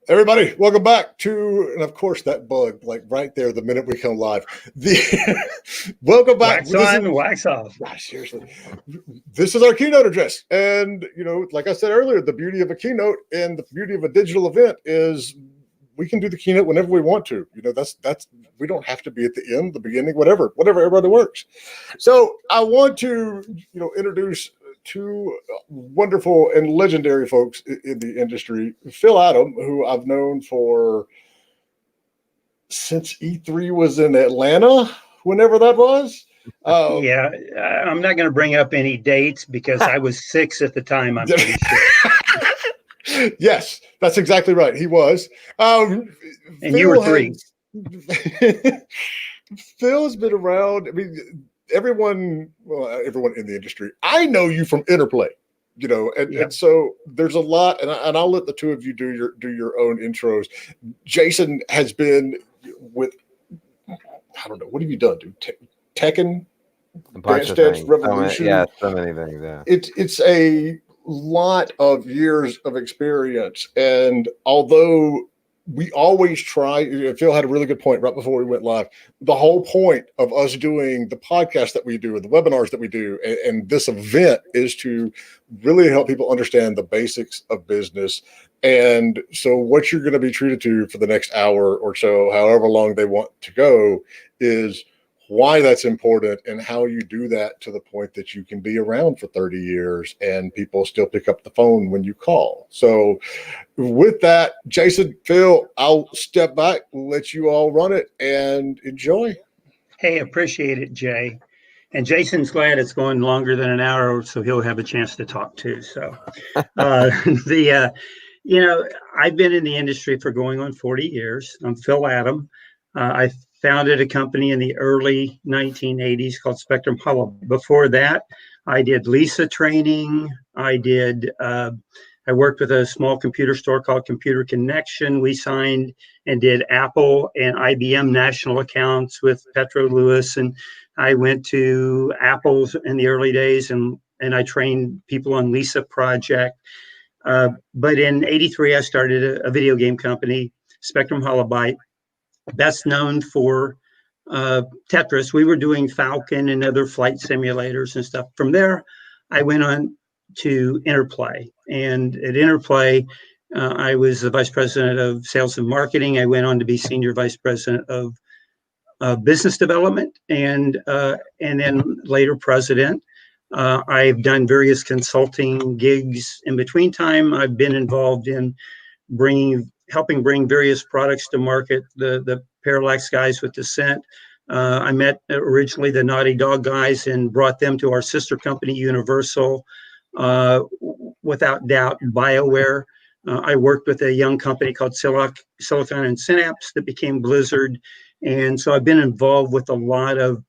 Everybody, welcome back to, and of course that bug, like right there, the minute we come live. Welcome back. Wax on, wax off. Gosh, seriously, this is our keynote address, and like I said earlier, the beauty of a keynote and the beauty of a digital event is we can do the keynote whenever we want to. That's we don't have to be at the end, the beginning, whatever everybody works. So I want to introduce two wonderful and legendary folks in the industry. Phil Adam, who I've known since E3 was in Atlanta, whenever that was. Yeah, I'm not going to bring up any dates because I was 6 at the time, I'm pretty sure. Yes, that's exactly right. He was. And Phil, you were 3. Phil's been around. I mean, everyone in the industry. I know you from Interplay, and so there's a lot, and I'll let the two of you do your own intros. Jason has been with, I don't know, what have you done, dude? Tekken, Dance Dance Revolution. So many things. Yeah, it's a lot of years of experience, and although we always try, Phil had a really good point right before we went live. The whole point of us doing the podcast that we do and the webinars that we do and this event is to really help people understand the basics of business. And so what you're going to be treated to for the next hour or so, however long they want to go, is why that's important and how you do that to the point that you can be around for 30 years and people still pick up the phone when you call. So with that, Jason, Phil, I'll step back, let you all run it and enjoy. Hey, appreciate it, Jay. And Jason's glad it's going longer than an hour, so he'll have a chance to talk too. So I've been in the industry for going on 40 years. I'm Phil Adam. I founded a company in the early 1980s called Spectrum Hollow. Before that, I did Lisa training. I worked with a small computer store called Computer Connection. We signed and did Apple and IBM national accounts with Petro Lewis. And I went to Apple's in the early days and I trained people on Lisa project. But in 83, I started a video game company, Spectrum Holobyte. Best known for Tetris. We were doing Falcon and other flight simulators and stuff. From there, I went on to Interplay. And at Interplay, I was the vice president of sales and marketing. I went on to be senior vice president of business development and then later president. I've done various consulting gigs in between time. I've been involved in helping bring various products to market, the Parallax guys with Descent. I met originally the Naughty Dog guys and brought them to our sister company, Universal. Without doubt, BioWare. I worked with a young company called Silicon and Synapse that became Blizzard. And so I've been involved with a lot of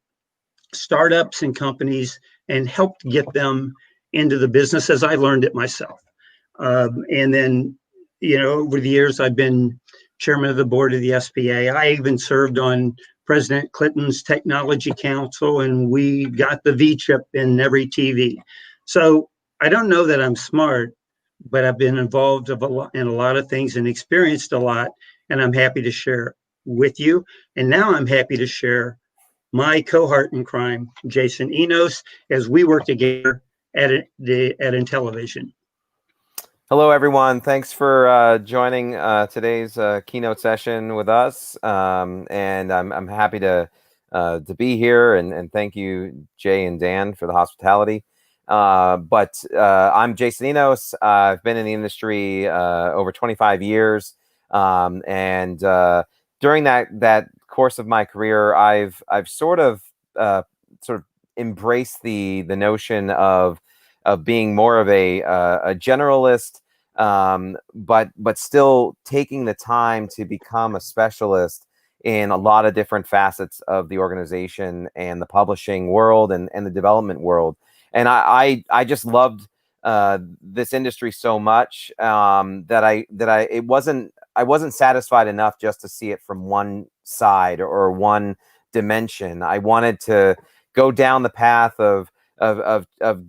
startups and companies and helped get them into the business as I learned it myself. And then over the years, I've been chairman of the board of the SBA. I even served on President Clinton's Technology Council, and we got the V chip in every TV. So I don't know that I'm smart, but I've been involved in a lot of things and experienced a lot, and I'm happy to share with you. And now I'm happy to share my cohort in crime, Jason Enos, as we work together at Intellivision. Hello, everyone. Thanks for joining today's keynote session with us, and I'm happy to be here. And thank you, Jay and Dan, for the hospitality. But I'm Jason Enos. I've been in the industry over 25 years, and during that course of my career, I've sort of embraced the notion of being more of a generalist, but still taking the time to become a specialist in a lot of different facets of the organization and the publishing world and the development world. And I just loved this industry so much that I wasn't satisfied enough just to see it from one side or one dimension. I wanted to go down the path of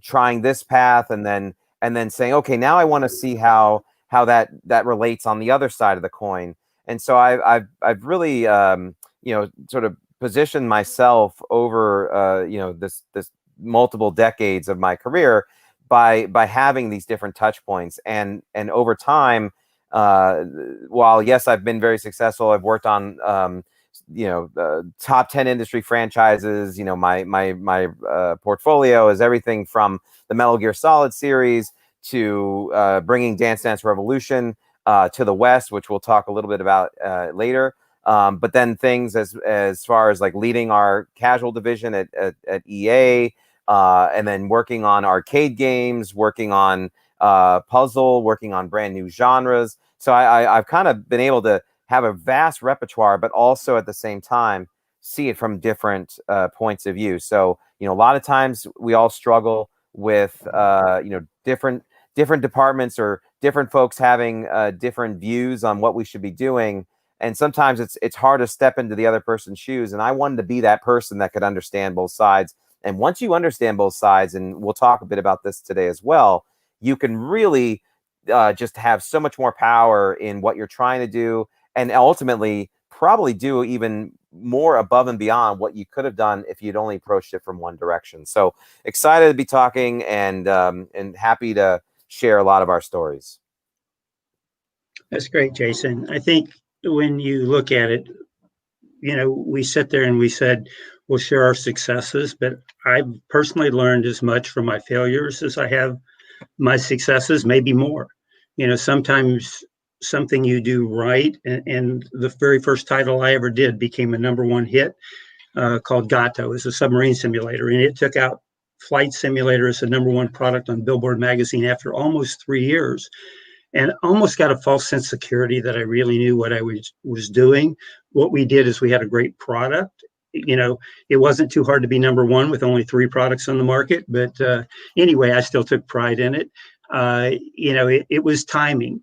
trying this path and then saying, okay, now I want to see how how that relates on the other side of the coin. And so I've really sort of positioned myself over this multiple decades of my career by having these different touch points, and over time, while yes, I've been very successful, I've worked on top 10 industry franchises. My portfolio is everything from the Metal Gear Solid series to bringing Dance Dance Revolution to the West, which we'll talk a little bit about later. But then things as far as like leading our casual division at EA, and then working on arcade games, working on puzzle, working on brand new genres. So I've kind of been able to have a vast repertoire, but also at the same time see it from different points of view. So a lot of times we all struggle with different departments or different folks having different views on what we should be doing. And sometimes it's hard to step into the other person's shoes. And I wanted to be that person that could understand both sides. And once you understand both sides, and we'll talk a bit about this today as well, you can really just have so much more power in what you're trying to do, and ultimately probably do even more above and beyond what you could have done if you'd only approached it from one direction. So excited to be talking, and happy to share a lot of our stories. That's great, Jason. I think when you look at it, we sit there and we said, we'll share our successes, but I've personally learned as much from my failures as I have my successes, maybe more. Sometimes something you do right, and the very first title I ever did became a #1 hit called Gato. It's a submarine simulator, and it took out Flight Simulator as the #1 product on Billboard magazine after almost 3 years, and almost got a false sense of security that I really knew what I was doing. What we did is we had a great product. It wasn't too hard to be #1 with only 3 products on the market, but anyway, I still took pride in it. It was timing.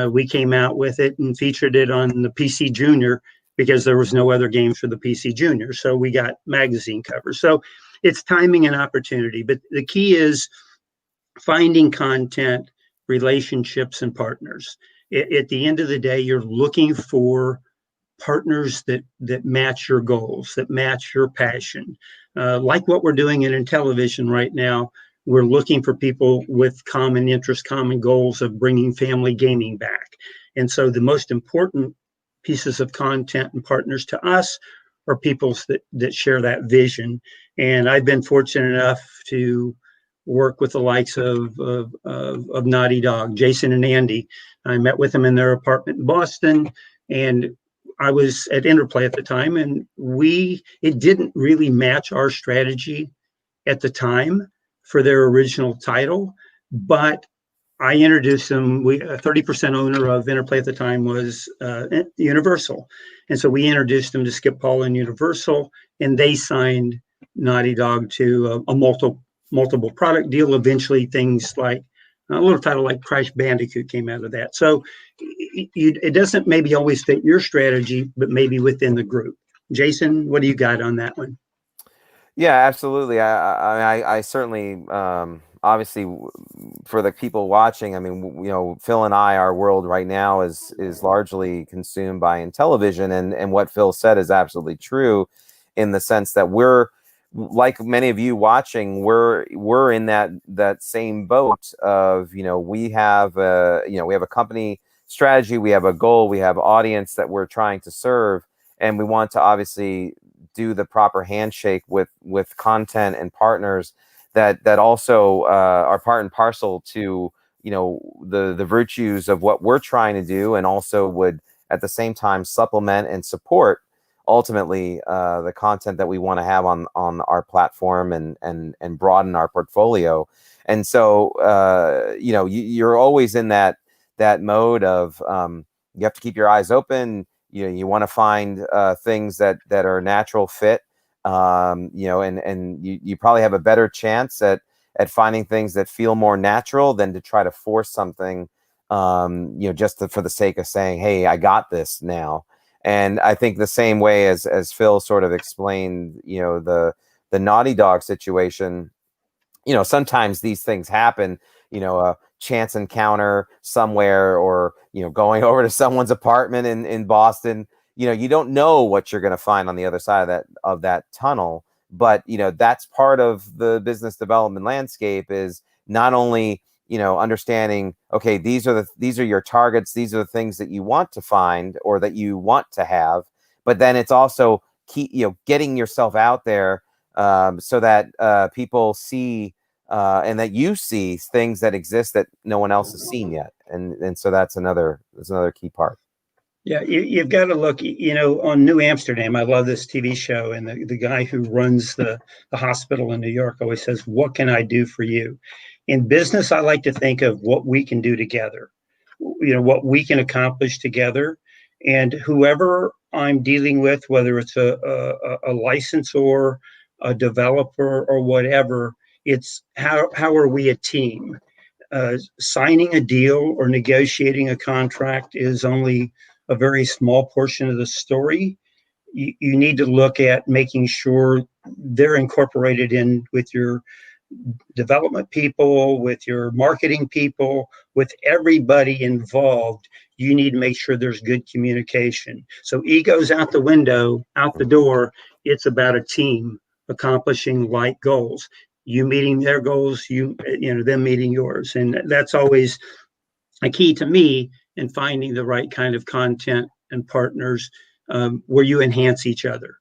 We came out with it and featured it on the PC Junior because there was no other games for the PC Junior. So we got magazine covers. So it's timing and opportunity. But the key is finding content, relationships, and partners. At the end of the day, you're looking for partners that match your goals, that match your passion. Like what we're doing in television right now, we're looking for people with common interests, common goals of bringing family gaming back. And so the most important pieces of content and partners to us are people that share that vision. And I've been fortunate enough to work with the likes of Naughty Dog, Jason and Andy. I met with them in their apartment in Boston, and I was at Interplay at the time, and it didn't really match our strategy at the time for their original title, but I introduced them. A 30% owner of Interplay at the time was Universal, and so we introduced them to Skip Paul and Universal, and they signed Naughty Dog to a multiple product deal. Eventually, things like a little title like Crash Bandicoot came out of that. So it doesn't maybe always fit your strategy, but maybe within the group. Jason, what do you got on that one? Yeah, absolutely. I certainly, obviously, for the people watching, I mean, Phil and I, our world right now is largely consumed by Intellivision, and what Phil said is absolutely true, in the sense that we're, like many of you watching, we're in that same boat of, we have a company strategy, we have a goal, we have audience that we're trying to serve, and we want to obviously do the proper handshake with content and partners that also are part and parcel to the virtues of what we're trying to do, and also would at the same time supplement and support ultimately the content that we want to have on our platform and broaden our portfolio. And so you're always in that mode of you have to keep your eyes open. You want to find things that are natural fit, and you probably have a better chance at finding things that feel more natural than to try to force something, just for the sake of saying, hey, I got this now. And I think the same way as Phil sort of explained, the Naughty Dog situation, sometimes these things happen. chance encounter somewhere, or going over to someone's apartment in Boston. You don't know what you're going to find on the other side of that tunnel. But that's part of the business development landscape, is not only understanding, okay, these are your targets, these are the things that you want to find or that you want to have, but then it's also getting yourself out there, so that people see, and that you see things that exist that no one else has seen yet, and so that's another key part. Yeah, you've got to look, on New Amsterdam. I love this TV show, and the guy who runs the hospital in New York always says, "What can I do for you?" In business, I like to think of what we can do together, what we can accomplish together. And whoever I'm dealing with, whether it's a licensor, a developer, or whatever, it's how are we a team? Signing a deal or negotiating a contract is only a very small portion of the story. You need to look at making sure they're incorporated in with your development people, with your marketing people, with everybody involved. You need to make sure there's good communication. So ego's out the window, out the door. It's about a team accomplishing like goals. You meeting their goals, them meeting yours. And that's always a key to me in finding the right kind of content and partners, where you enhance each other.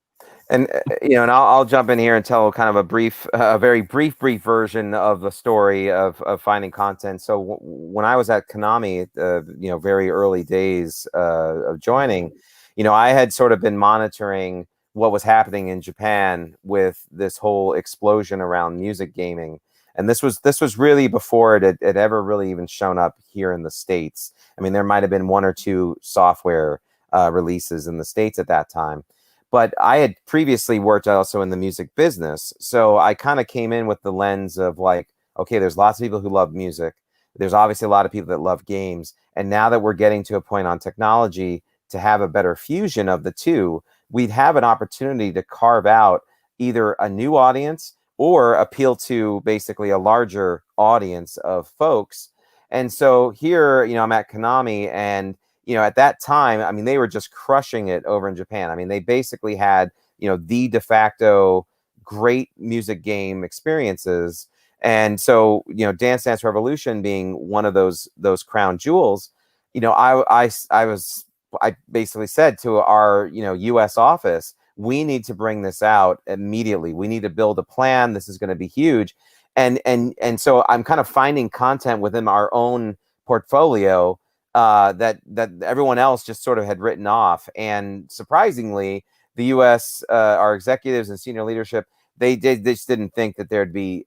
And and I'll jump in here and tell kind of a very brief version of the story of finding content. So when I was at Konami, very early days of joining, I had sort of been monitoring what was happening in Japan with this whole explosion around music gaming. And this was really before it had ever really even shown up here in the States. I mean, there might have been one or two software releases in the States at that time. But I had previously worked also in the music business. So I kind of came in with the lens of like, okay, there's lots of people who love music. There's obviously a lot of people that love games. And now that we're getting to a point on technology to have a better fusion of the two, we'd have an opportunity to carve out either a new audience or appeal to basically a larger audience of folks. And so here, I'm at Konami, and at that time, I mean, they were just crushing it over in Japan. I mean, they basically had, the de facto great music game experiences. And so, Dance Dance Revolution being one of those crown jewels, I basically said to our, US office, we need to bring this out immediately. We need to build a plan. This is going to be huge. And so I'm kind of finding content within our own portfolio that everyone else just sort of had written off. And surprisingly, the U.S., our executives and senior leadership, they just didn't think that there'd be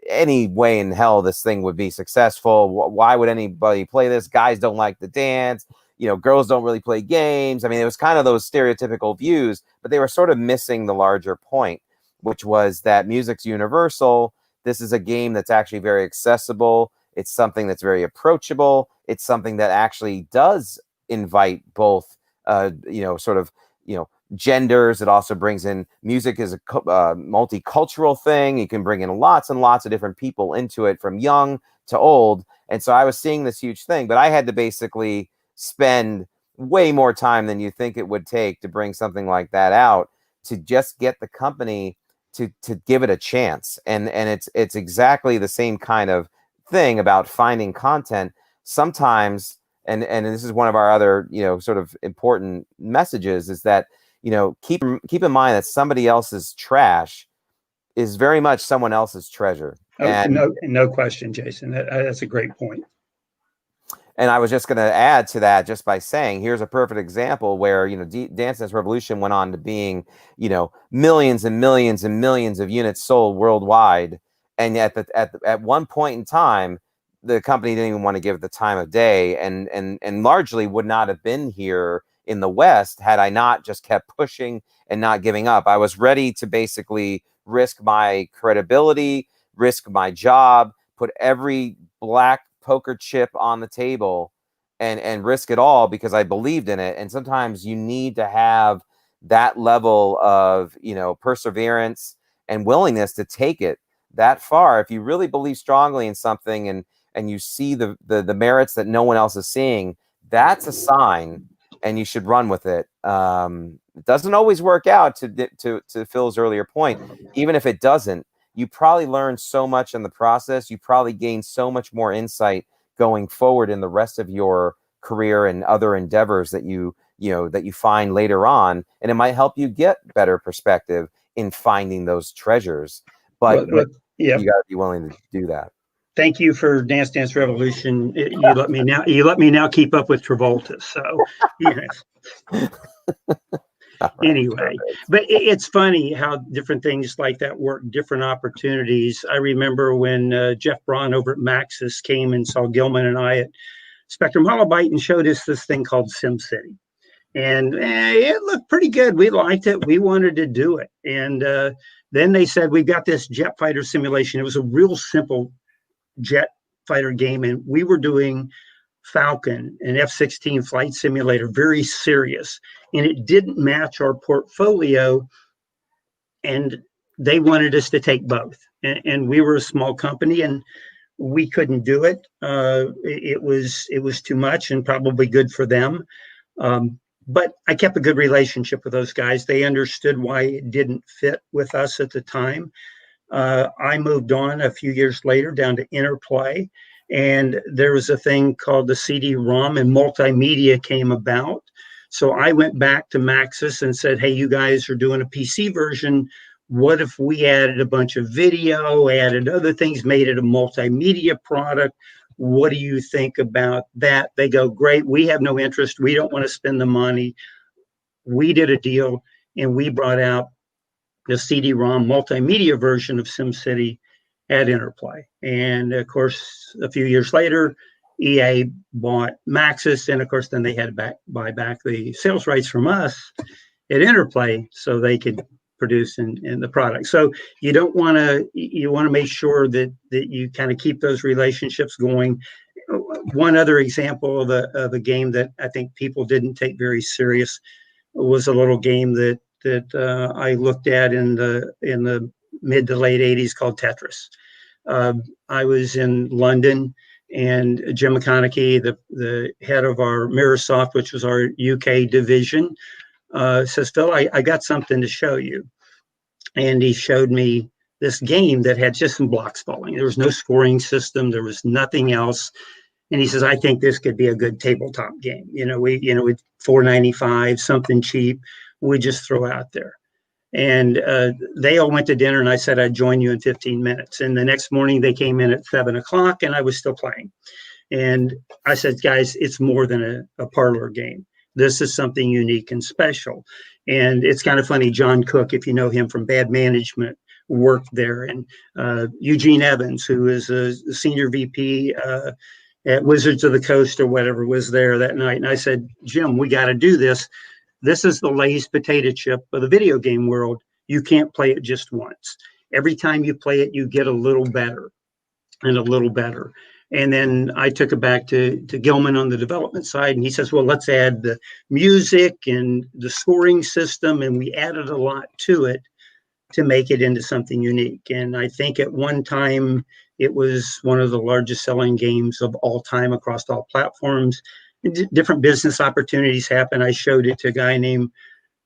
any way in hell this thing would be successful. Why would anybody play this? Guys don't like to dance. Girls don't really play games. I mean, it was kind of those stereotypical views, but they were sort of missing the larger point, which was that music's universal. This is a game that's actually very accessible. It's something that's very approachable. It's something that actually does invite both, genders. It also brings in music as a multicultural thing. You can bring in lots and lots of different people into it, from young to old. And so I was seeing this huge thing, but I had to basically spend way more time than you think it would take to bring something like that out, to just get the company to give it a chance. And it's exactly the same kind of thing about finding content. Sometimes, and this is one of our other sort of important messages, is that keep in mind that somebody else's trash is very much someone else's treasure. And no question, Jason. That's a great point. And I was just going to add to that just by saying, here's a perfect example where, Dance Dance Revolution went on to being, millions and millions and millions of units sold worldwide. And at one point in time, the company didn't even want to give it the time of day, and largely would not have been here in the West had I not just kept pushing and not giving up. I was ready to basically risk my credibility, risk my job, put every black poker chip on the table and risk it all because I believed in it. And sometimes you need to have that level of, perseverance and willingness to take it that far. If you really believe strongly in something, and and you see the merits that no one else is seeing, that's a sign, and you should run with it. It doesn't always work out, to Phil's earlier point. Even if it doesn't, you probably learn so much in the process. You probably gain so much more insight going forward in the rest of your career and other endeavors that you find later on, and it might help you get better perspective in finding those treasures. But yeah, you got to be willing to do that. Thank you for Dance Dance Revolution. You let me now keep up with Travolta. So, anyway, but it's funny how different things like that work, different opportunities. I remember when Jeff Braun over at Maxis came and saw Gilman and I at Spectrum Holobyte and showed us this thing called SimCity. And it looked pretty good. We liked it. We wanted to do it. And then they said, we've got this jet fighter simulation. It was a real simple jet fighter game. And we were doing Falcon, an F-16 flight simulator, very serious. And it didn't match our portfolio. And they wanted us to take both. And we were a small company, and we couldn't do it. It was too much and probably good for them. But I kept a good relationship with those guys. They understood why it didn't fit with us at the time. I moved on a few years later down to Interplay, and there was a thing called the CD-ROM, and multimedia came about. So I went back to Maxis and said, hey, you guys are doing a PC version. What if we added a bunch of video, added other things, made it a multimedia product? What do you think about that? They go, great. We have no interest. We don't want to spend the money. We did a deal, and we brought out the CD-ROM multimedia version of SimCity at Interplay. And of course, a few years later, EA bought Maxis, and of course, then they had to buy back the sales rights from us at Interplay so they could produce in the product. So you want to make sure that you kind of keep those relationships going. One other example of a game that I think people didn't take very serious was a little game that I looked at in the mid to late 80s called Tetris. I was in London, and Jim McConaughey, the head of our Microsoft, which was our UK division, says, Phil, I got something to show you. And he showed me this game that had just some blocks falling. There was no scoring system. There was nothing else. And he says, I think this could be a good tabletop game. With $4.95, something cheap, we just throw out there. And they all went to dinner, and I said, I'd join you in 15 minutes. And the next morning they came in at 7:00, and I was still playing. And I said, guys, it's more than a parlor game. This is something unique and special. And it's kind of funny, John Cook, if you know him from Bad Management, worked there. And Eugene Evans, who is a senior VP at Wizards of the Coast or whatever, was there that night. And I said, Jim, we got to do this. This is the Lay's potato chip of the video game world. You can't play it just once. Every time you play it, you get a little better and a little better. And then I took it back to Gilman on the development side, and he says, well, let's add the music and the scoring system. And we added a lot to it to make it into something unique. And I think at one time, it was one of the largest selling games of all time across all platforms. Different business opportunities happen. I showed it to a guy named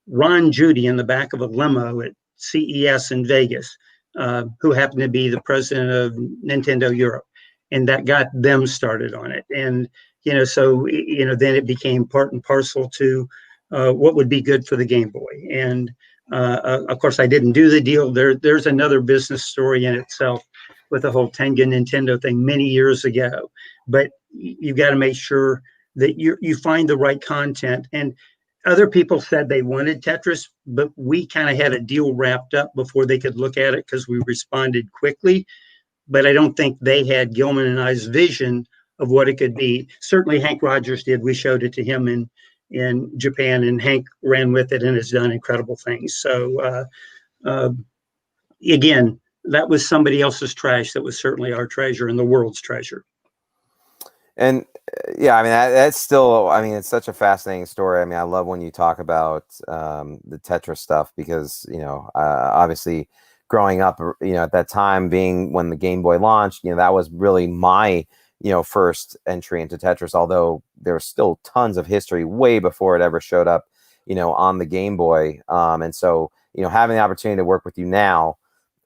Ron Judy in the back of a limo at CES in Vegas, who happened to be the president of Nintendo Europe. And that got them started on it. And, then it became part and parcel to what would be good for the Game Boy. And of course, I didn't do the deal. There's another business story in itself with the whole Tenga Nintendo thing many years ago. But you've got to make sure that you find the right content. And other people said they wanted Tetris, but we kind of had a deal wrapped up before they could look at it because we responded quickly. But I don't think they had Gilman and I's vision of what it could be. Certainly Hank Rogers did. We showed it to him in Japan, and Hank ran with it and has done incredible things. So again, that was somebody else's trash. That was certainly our treasure and the world's treasure. And yeah, I mean, that's still, I mean, it's such a fascinating story. I mean, I love when you talk about the Tetris stuff because, obviously growing up, at that time being when the Game Boy launched, that was really my first entry into Tetris, although there's still tons of history way before it ever showed up, on the Game Boy. And so, having the opportunity to work with you now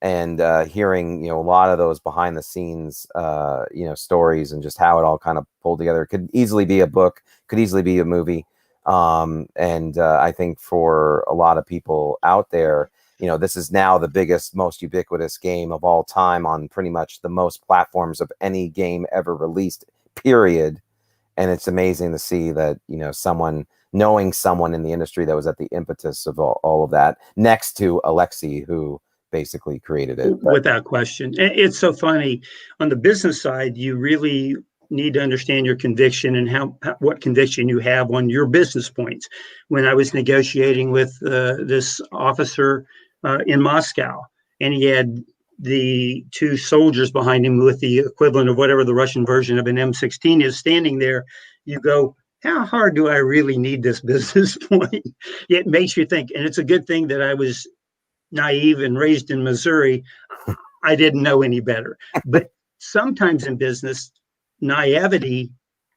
and hearing, a lot of those behind the scenes, stories and just how it all kind of pulled together. It could easily be a book, could easily be a movie. And I think for a lot of people out there, this is now the biggest, most ubiquitous game of all time on pretty much the most platforms of any game ever released, period. And it's amazing to see that, knowing someone in the industry that was at the impetus of all of that, next to Alexei, who basically created it. Without question. It's so funny. On the business side, you really need to understand your conviction and what conviction you have on your business points. When I was negotiating with this officer in Moscow, and he had the two soldiers behind him with the equivalent of whatever the Russian version of an M16 is standing there, you go, how hard do I really need this business point? It makes you think. And it's a good thing that I was naive and raised in Missouri. I didn't know any better. But sometimes in business, naivety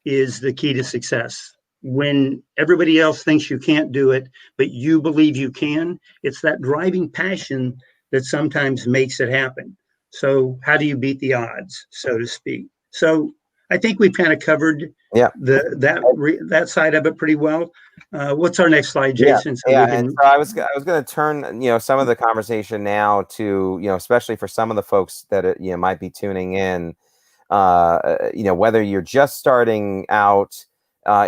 is the key to success. When everybody else thinks you can't do it, but you believe you can, it's that driving passion that sometimes makes it happen. So how do you beat the odds, so to speak? So I think we've kind of covered that side of it pretty well. What's our next slide, Jason? And so I was going to turn some of the conversation now to especially for some of the folks that might be tuning in, whether you're just starting out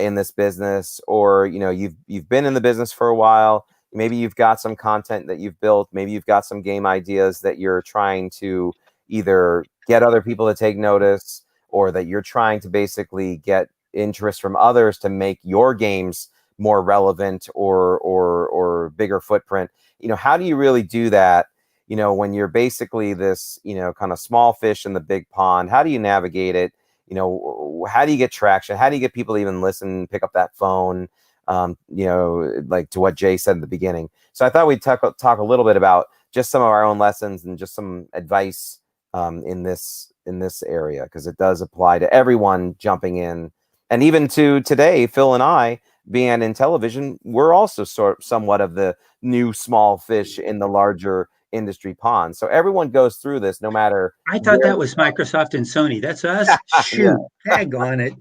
in this business, or you've been in the business for a while. Maybe you've got some content that you've built. Maybe you've got some game ideas that you're trying to either get other people to take notice, or that you're trying to basically get interest from others to make your games more relevant or bigger footprint. How do you really do that? When you're basically this, kind of small fish in the big pond. How do you navigate it? How do you get traction? How do you get people to even listen, pick up that phone? Like to what Jay said in the beginning. So I thought we'd talk a little bit about just some of our own lessons and just some advice in this area, because it does apply to everyone jumping in, and even to today, Phil and I being in television, we're also somewhat of the new small fish in the larger industry pond. So everyone goes through this, no matter. I thought that was Microsoft and Sony. That's us. Shoot, tag on it.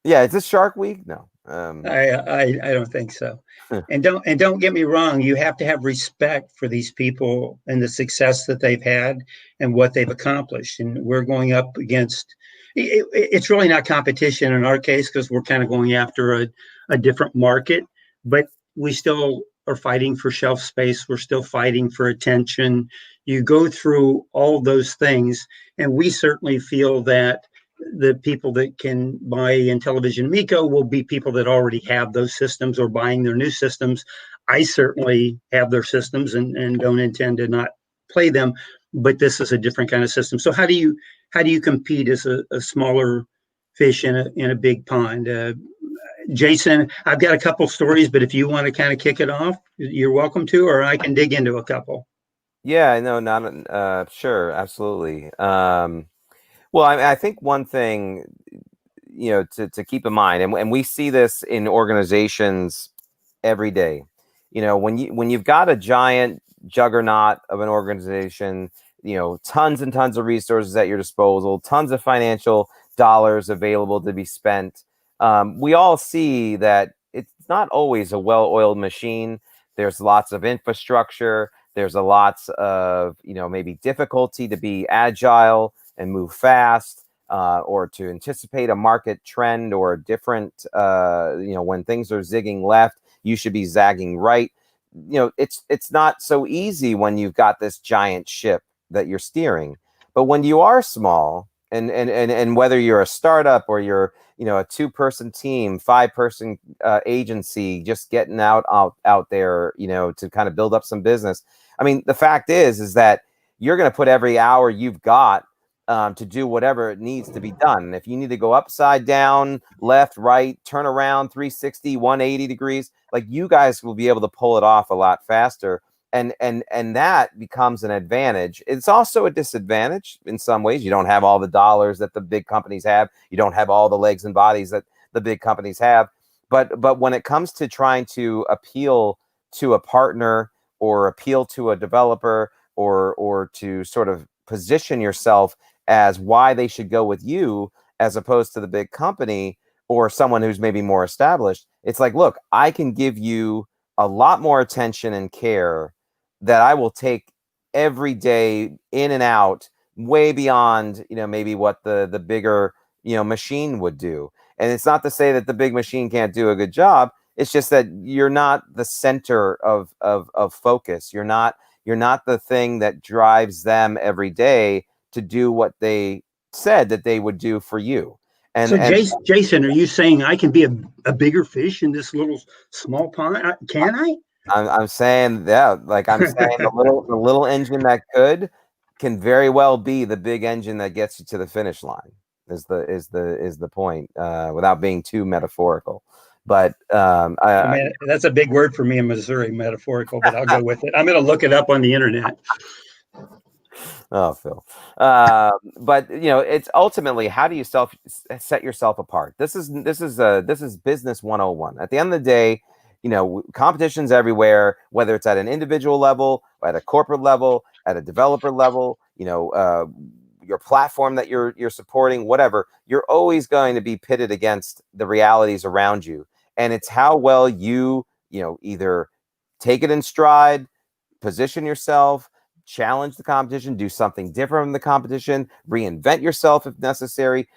Yeah, is this Shark Week? No. I don't think so. And don't get me wrong, you have to have respect for these people and the success that they've had and what they've accomplished. And we're going up against, it's really not competition in our case, because we're kind of going after a different market, but we still are fighting for shelf space. We're still fighting for attention. You go through all those things, and we certainly feel that the people that can buy Intellivision Miko will be people that already have those systems or buying their new systems. I certainly have their systems and don't intend to not play them, but this is a different kind of system. So how do you compete as a smaller fish in a big pond? Jason, I've got a couple stories, but if you want to kind of kick it off, you're welcome to, or I can dig into a couple. Yeah, no, not sure, absolutely. Well, I think one thing, to keep in mind, and we see this in organizations every day. When you've got a giant juggernaut of an organization, tons and tons of resources at your disposal, tons of financial dollars available to be spent. We all see that it's not always a well-oiled machine. There's lots of infrastructure. There's a lots of, maybe difficulty to be agile and move fast, or to anticipate a market trend or a different, when things are zigging left, you should be zagging right. It's not so easy when you've got this giant ship that you're steering. But when you are small, and whether you're a startup or you're, a 2-person team, 5-person agency, just getting out there, to kind of build up some business. I mean, the fact is that you're going to put every hour you've got to do whatever it needs to be done. And if you need to go upside down, left, right, turn around 360, 180 degrees, like, you guys will be able to pull it off a lot faster and that becomes an advantage. It's also a disadvantage in some ways. You don't have all the dollars that the big companies have. You don't have all the legs and bodies that the big companies have. But when it comes to trying to appeal to a partner or appeal to a developer or to sort of position yourself as why they should go with you as opposed to the big company or someone who's maybe more established, it's like, look, I can give you a lot more attention and care that I will take every day in and out, way beyond, maybe what the bigger, machine would do. And it's not to say that the big machine can't do a good job. It's just that you're not the center of focus. You're not the thing that drives them every day to do what they said that they would do for you. So Jason, are you saying I can be a bigger fish in this little small pond? Can I? I'm saying, yeah, like I'm saying, the little engine that can very well be the big engine that gets you to the finish line. Is the point, without being too metaphorical. But I mean, that's a big word for me in Missouri, metaphorical, but I'll go with it. I'm going to look it up on the internet. Oh, Phil. But it's ultimately, how do you set yourself apart? This is business 101. At the end of the day, competition's everywhere, whether it's at an individual level, at a corporate level, at a developer level, your platform that you're supporting, whatever, you're always going to be pitted against the realities around you. And it's how well you either take it in stride, position yourself, challenge the competition, do something different from the competition, reinvent yourself if necessary.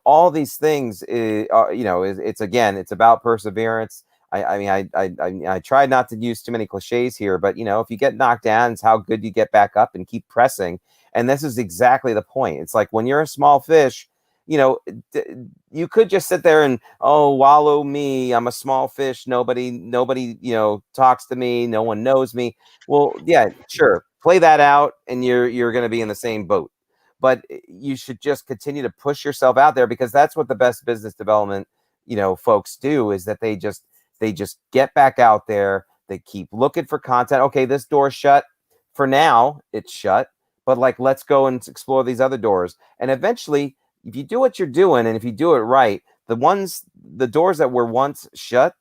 All these things it's about perseverance. I tried not to use too many cliches here, but if you get knocked down, it's how good you get back up and keep pressing. And this is exactly the point. It's like when you're a small fish, you could just sit there and, oh, wallow me, I'm a small fish, nobody talks to me, no one knows me. Well, yeah, sure, play that out and you're going to be in the same boat. But you should just continue to push yourself out there, because that's what the best business development folks do, is that they just get back out there. They keep looking for content. Okay, this door's shut for now, it's shut, but like, let's go and explore these other doors. And eventually, if you do what you're doing and if you do it right, the doors that were once shut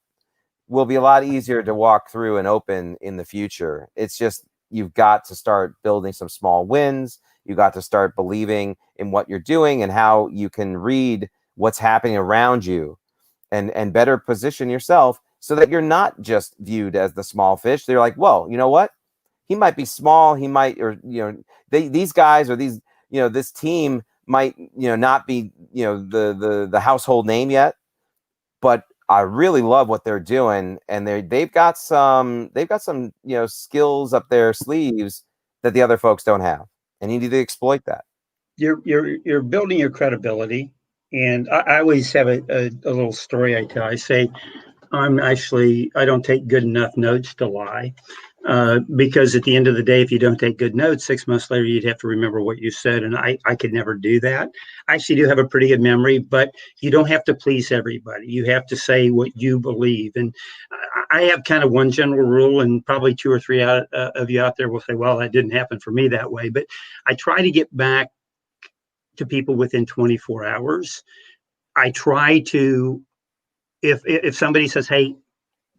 will be a lot easier to walk through and open in the future. It's just, you've got to start building some small wins. You got to start believing in what you're doing and how you can read what's happening around you and better position yourself so that you're not just viewed as the small fish. They're like, well, you know what? He might be small. He might, or, these guys or these, this team might, not be, the household name yet, but I really love what they're doing, and they've got some skills up their sleeves that the other folks don't have, and you need to exploit that. You're building your credibility, and I always have a little story I tell. I say, I don't take good enough notes to lie. Because at the end of the day, if you don't take good notes, 6 months later, you'd have to remember what you said. And I could never do that. I actually do have a pretty good memory, but you don't have to please everybody. You have to say what you believe. And I have kind of one general rule, and probably 2 or 3 of you out there will say, well, that didn't happen for me that way. But I try to get back to people within 24 hours. I try to, if somebody says, hey,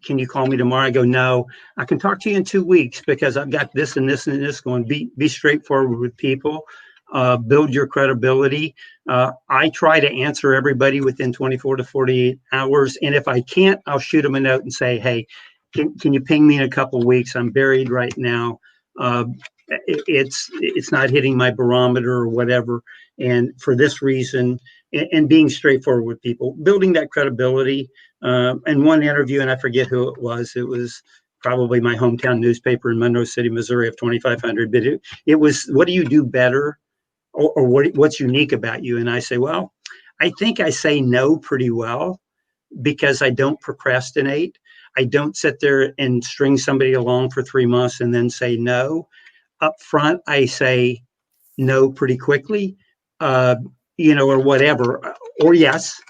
can you call me tomorrow? I go, no, I can talk to you in 2 weeks because I've got this and this and this going. Be straightforward with people, build your credibility. I try to answer everybody within 24 to 48 hours. And if I can't, I'll shoot them a note and say, hey, can you ping me in a couple of weeks? I'm buried right now. It's not hitting my barometer or whatever. And for this reason, and being straightforward with people, building that credibility. And one interview, and I forget who it was probably my hometown newspaper in Monroe City, Missouri of 2,500, but it was, what do you do better, or what's unique about you? And I say, well, I think I say no pretty well because I don't procrastinate. I don't sit there and string somebody along for 3 months and then say no. Up front, I say no pretty quickly, or whatever, or yes,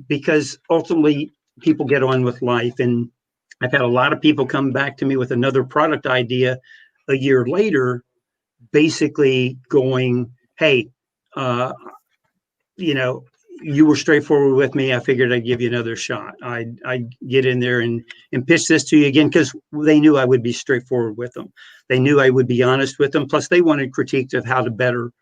because ultimately people get on with life. And I've had a lot of people come back to me with another product idea a year later, basically going, hey, uh, you know, you were straightforward with me. I figured I'd give you another shot. I'd get in there and pitch this to you again, because they knew I would be straightforward with them. They knew I would be honest with them. Plus, they wanted critiques of how to better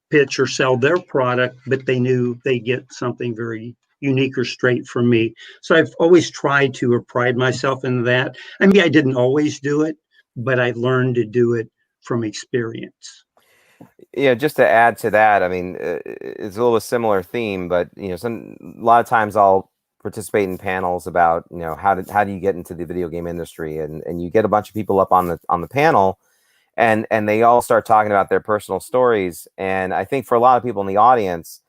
pitch or sell their product, but they knew they get something very unique or straight from me. So I've always tried to, or pride myself in that. I mean, I didn't always do it, but I learned to do it from experience. Yeah, just to add to that, I mean, it's a little similar theme, but a lot of times I'll participate in panels about how do you get into the video game industry, and you get a bunch of people up on the panel, and they all start talking about their personal stories, and I think for a lot of people in the audience,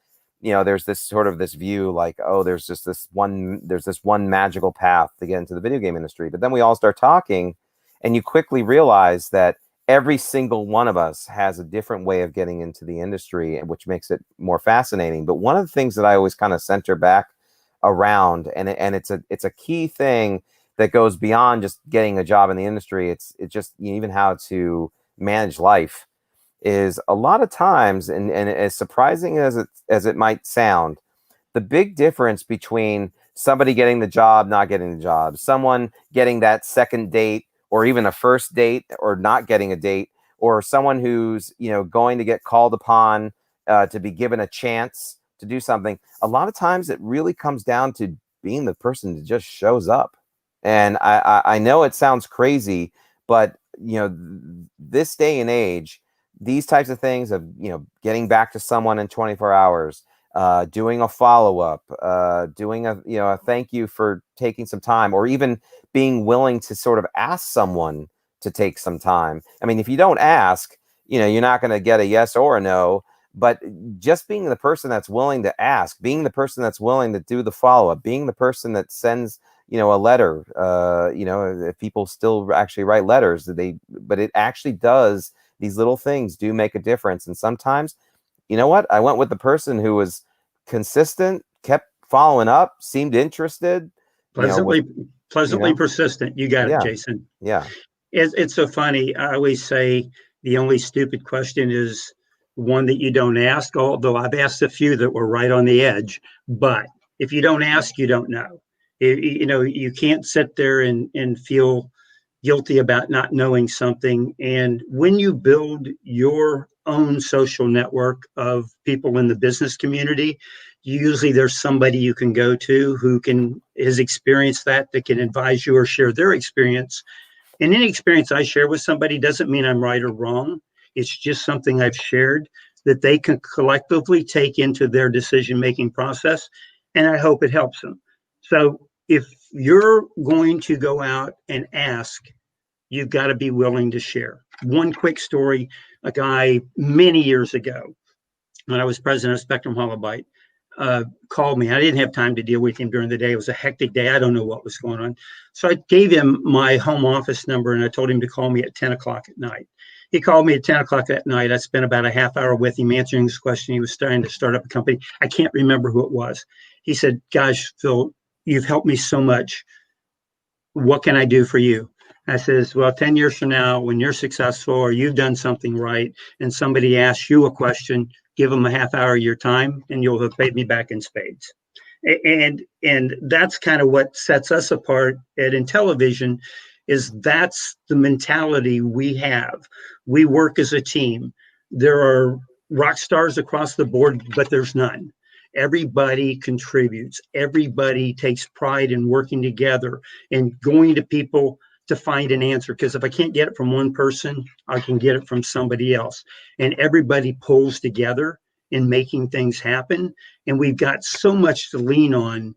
there's this sort of this view like, oh, there's this one magical path to get into the video game industry, but then we all start talking, and you quickly realize that every single one of us has a different way of getting into the industry, which makes it more fascinating. But one of the things that I always kind of center back around, and it's a key thing that goes beyond just getting a job in the industry. It's just even how to manage life is a lot of times, and as surprising as it might sound, the big difference between somebody getting the job, not getting the job, someone getting that second date, or even a first date, or not getting a date, or someone who's going to get called upon to be given a chance to do something. A lot of times it really comes down to being the person that just shows up. And I know it sounds crazy, but this day and age, these types of things of getting back to someone in 24 hours, doing a follow-up, doing a thank you for taking some time, or even being willing to sort of ask someone to take some time. I mean, if you don't ask, you're not going to get a yes or a no, but just being the person that's willing to ask, being the person that's willing to do the follow-up, being the person that sends a letter, if people still actually write letters, but it actually does, these little things do make a difference. And sometimes, you know what? I went with the person who was consistent, kept following up, seemed interested. Pleasantly persistent. You got it, Yeah. Jason. Yeah. It's so funny. I always say the only stupid question is one that you don't ask, although I've asked a few that were right on the edge. But if you don't ask, you don't know. You can't sit there and feel guilty about not knowing something. And when you build your own social network of people in the business community, usually there's somebody you can go to who has experienced that can advise you or share their experience. And any experience I share with somebody doesn't mean I'm right or wrong. It's just something I've shared that they can collectively take into their decision-making process. And I hope it helps them. So if you're going to go out and ask, you've got to be willing to share. One quick story, a guy many years ago, when I was president of Spectrum Holobyte, called me. I didn't have time to deal with him during the day. It was a hectic day. I don't know what was going on. So I gave him my home office number, and I told him to call me at 10 o'clock at night. He called me at 10 o'clock at night. I spent about a half hour with him answering this question. He was starting to start up a company. I can't remember who it was. He said, "Gosh, Phil, you've helped me so much. What can I do for you?" I says, "Well, 10 years from now, when you're successful or you've done something right and somebody asks you a question, give them a half hour of your time and you'll have paid me back in spades." And that's kind of what sets us apart at Intellivision, is that's the mentality we have. We work as a team. There are rock stars across the board, but there's none. Everybody contributes. Everybody takes pride in working together and going to people to find an answer. Because if I can't get it from one person, I can get it from somebody else. And everybody pulls together in making things happen. And we've got so much to lean on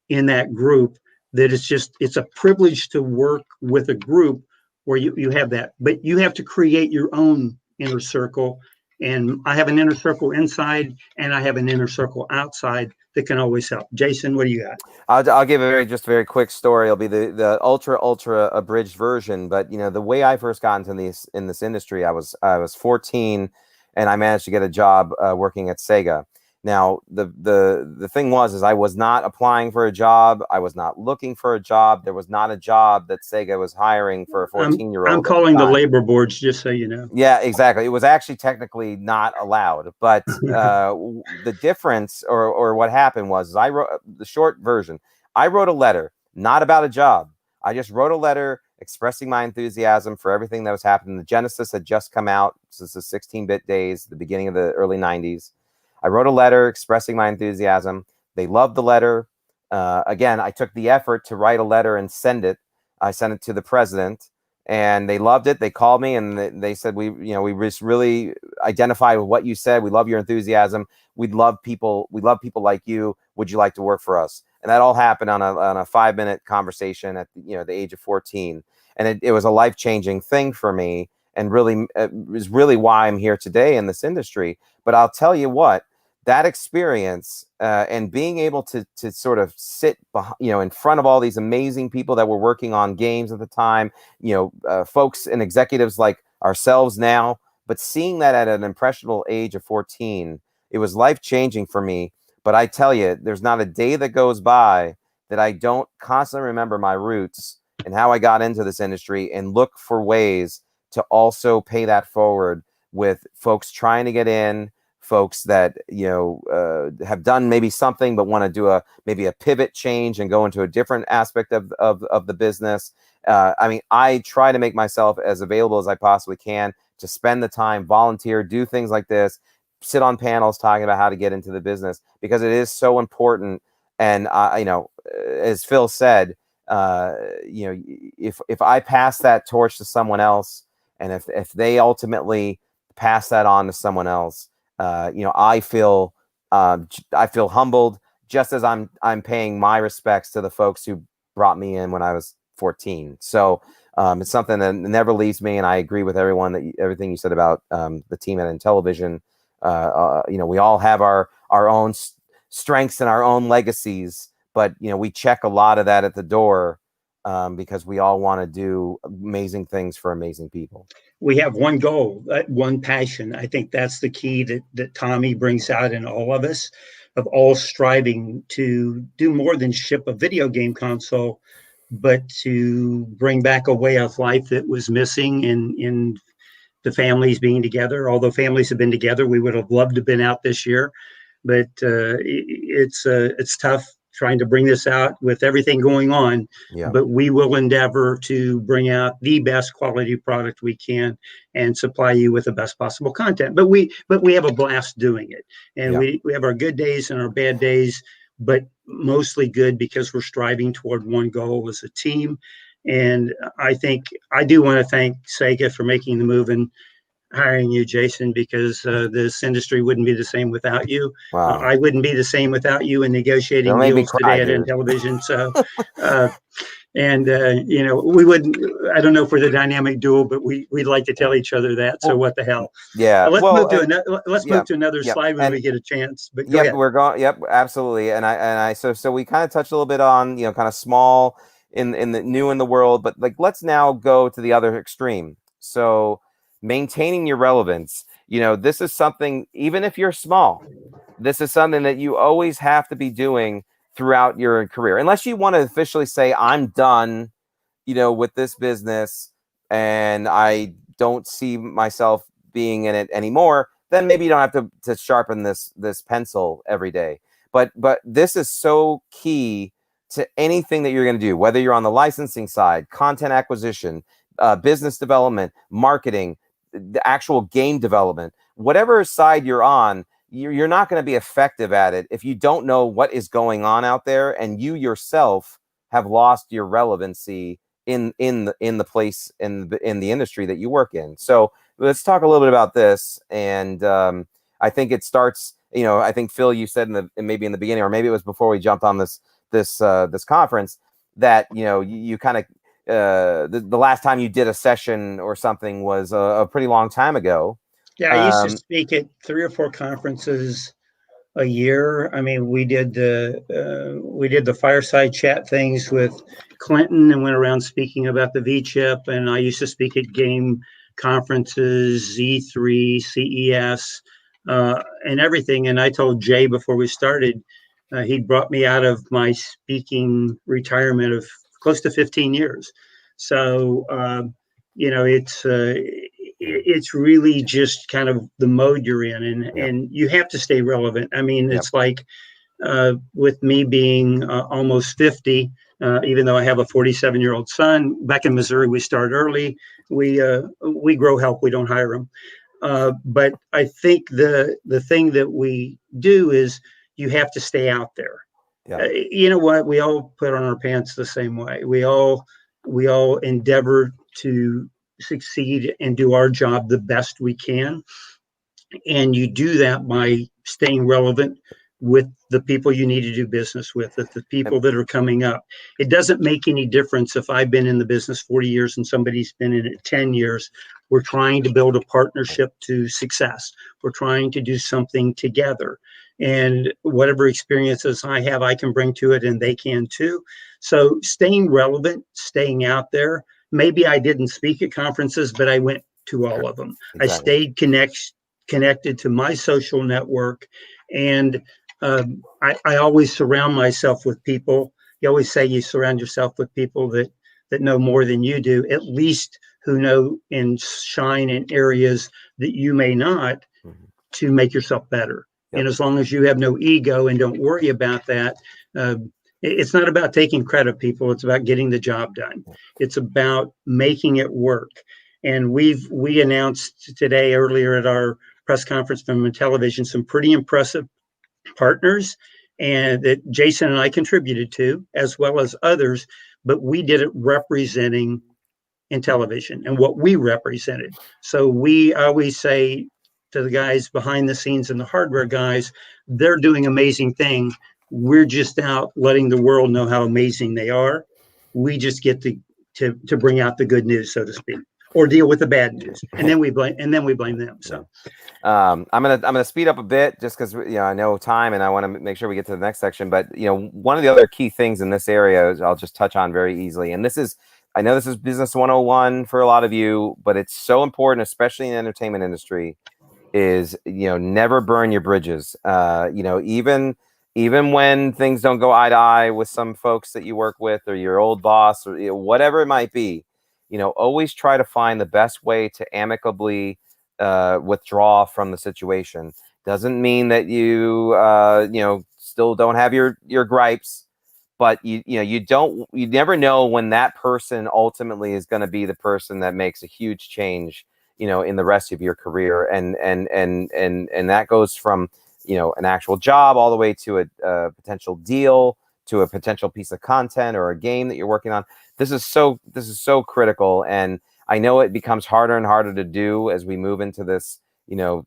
in that group that it's a privilege to work with a group where you have that. But you have to create your own inner circle. And I have an inner circle inside and I have an inner circle outside that can always help. Jason, what do you got? I'll give a very quick story. It'll be the ultra abridged version. But the way I first got into this industry, I was 14, and I managed to get a job working at Sega. Now, the thing was, is I was not applying for a job. I was not looking for a job. There was not a job that Sega was hiring for a I'm 14-year-old at the calling the time. labor boards, just so you know. Yeah, exactly. It was actually technically not allowed, but the difference, or what happened was, is I wrote the short version. I wrote a letter, not about a job. I just wrote a letter expressing my enthusiasm for everything that was happening. The Genesis had just come out since the 16-bit days, the beginning of the early 90s. I wrote a letter expressing my enthusiasm. They loved the letter. Again, I took the effort to write a letter and send it. I sent it to the president, and they loved it. They called me and they said, we just really identify with what you said. We love your enthusiasm. We love people like you. Would you like to work for us? And that all happened on a 5-minute conversation at the age of 14. And it was a life-changing thing for me, and really is really why I'm here today in this industry. But I'll tell you what, that experience and being able to sort of sit in front of all these amazing people that were working on games at the time, folks and executives like ourselves now, but seeing that at an impressionable age of 14, it was life-changing for me. But I tell you, there's not a day that goes by that I don't constantly remember my roots and how I got into this industry, and look for ways to also pay that forward with folks trying to get in, folks that have done maybe something but want to do maybe a pivot change and go into a different aspect of the business. I try to make myself as available as I possibly can to spend the time, volunteer, do things like this, sit on panels talking about how to get into the business, because it is so important. And as Phil said, if I pass that torch to someone else, and if they ultimately pass that on to someone else, I feel humbled, just as I'm paying my respects to the folks who brought me in when I was 14. So it's something that never leaves me, and I agree with everything you said about the team at Intellivision. We all have our own strengths and our own legacies, but we check a lot of that at the door, because we all want to do amazing things for amazing people. We have one goal, one passion. I think that's the key that Tommy brings out in all of us, of all striving to do more than ship a video game console, but to bring back a way of life that was missing in the families being together. Although families have been together, we would have loved to have been out this year, but it's tough trying to bring this out with everything going on. Yeah. But we will endeavor to bring out the best quality product we can and supply you with the best possible content. But we have a blast doing it, and we have our good days and our bad days, but mostly good because we're striving toward one goal as a team. And I think I do want to thank Sega for making the move and hiring you, Jason, because this industry wouldn't be the same without you. Wow. I wouldn't be the same without you in negotiating deals today at Intellivision. So, we wouldn't. I don't know if we're the dynamic duo, but we'd like to tell each other that. So what the hell? Yeah. Let's move to another slide when we get a chance. But go ahead. We're going. Yep, absolutely. So we kind of touched a little bit on kind of small in the new in the world, but let's now go to the other extreme. So maintaining your relevance. This is something, even if you're small, this is something that you always have to be doing throughout your career, unless you want to officially say, I'm done, with this business and I don't see myself being in it anymore. Then maybe you don't have to sharpen this pencil every day. But this is so key to anything that you're going to do, whether you're on the licensing side, content acquisition, business development, marketing, the actual game development, whatever side you're on, you're not going to be effective at it if you don't know what is going on out there, and you yourself have lost your relevancy in the place in the industry that you work in. So let's talk a little bit about this. And I think it starts. I think Phil, you said maybe in the beginning, or maybe it was before we jumped on this conference, that you kind of. The last time you did a session or something was a pretty long time ago. Yeah, I used to speak at 3 or 4 conferences a year. I mean, we did the fireside chat things with Clinton and went around speaking about the V-chip. And I used to speak at game conferences, Z3, CES, and everything. And I told Jay before we started, he brought me out of my speaking retirement of close to 15 years. So, it's really just kind of the mode you're in, and you have to stay relevant. I mean, it's like with me being almost 50, even though I have a 47-year-old son. Back in Missouri, we start early. We grow help. We don't hire them. But I think the thing that we do is you have to stay out there. You know what? We all put on our pants the same way. We all endeavor to succeed and do our job the best we can. And you do that by staying relevant with the people you need to do business with the people that are coming up. It doesn't make any difference if I've been in the business 40 years and somebody's been in it 10 years. We're trying to build a partnership to success. We're trying to do something together. And whatever experiences I have, I can bring to it, and they can too. So staying relevant, staying out there. Maybe I didn't speak at conferences, but I went to all of them. Exactly. I stayed connected to my social network, and I always surround myself with people. You always say you surround yourself with people that know more than you do, at least who know and shine in areas that you may not, to make yourself better. And as long as you have no ego and don't worry about that, it's not about taking credit, people. It's about getting the job done. It's about making it work. And we announced today, earlier at our press conference from television, some pretty impressive partners, and that Jason and I contributed to, as well as others, but we did it representing Intellivision and what we represented. So we always say to the guys behind the scenes and the hardware guys, they're doing amazing things. We're just out letting the world know how amazing they are. We just get to bring out the good news, so to speak, or deal with the bad news, and then we blame them. So I'm gonna speed up a bit just because I know time and I want to make sure we get to the next section. But one of the other key things in this area is I'll just touch on very easily, and I know this is business 101 for a lot of you, but it's so important, especially in the entertainment industry, is never burn your bridges. Even when things don't go eye to eye with some folks that you work with or your old boss or whatever it might be, always try to find the best way to amicably withdraw from the situation. Doesn't mean that you still don't have your gripes, but you never know when that person ultimately is going to be the person that makes a huge change in the rest of your career, and that goes from an actual job all the way to a potential deal, to a potential piece of content or a game that you're working on. This is so critical, and I know it becomes harder and harder to do as we move into this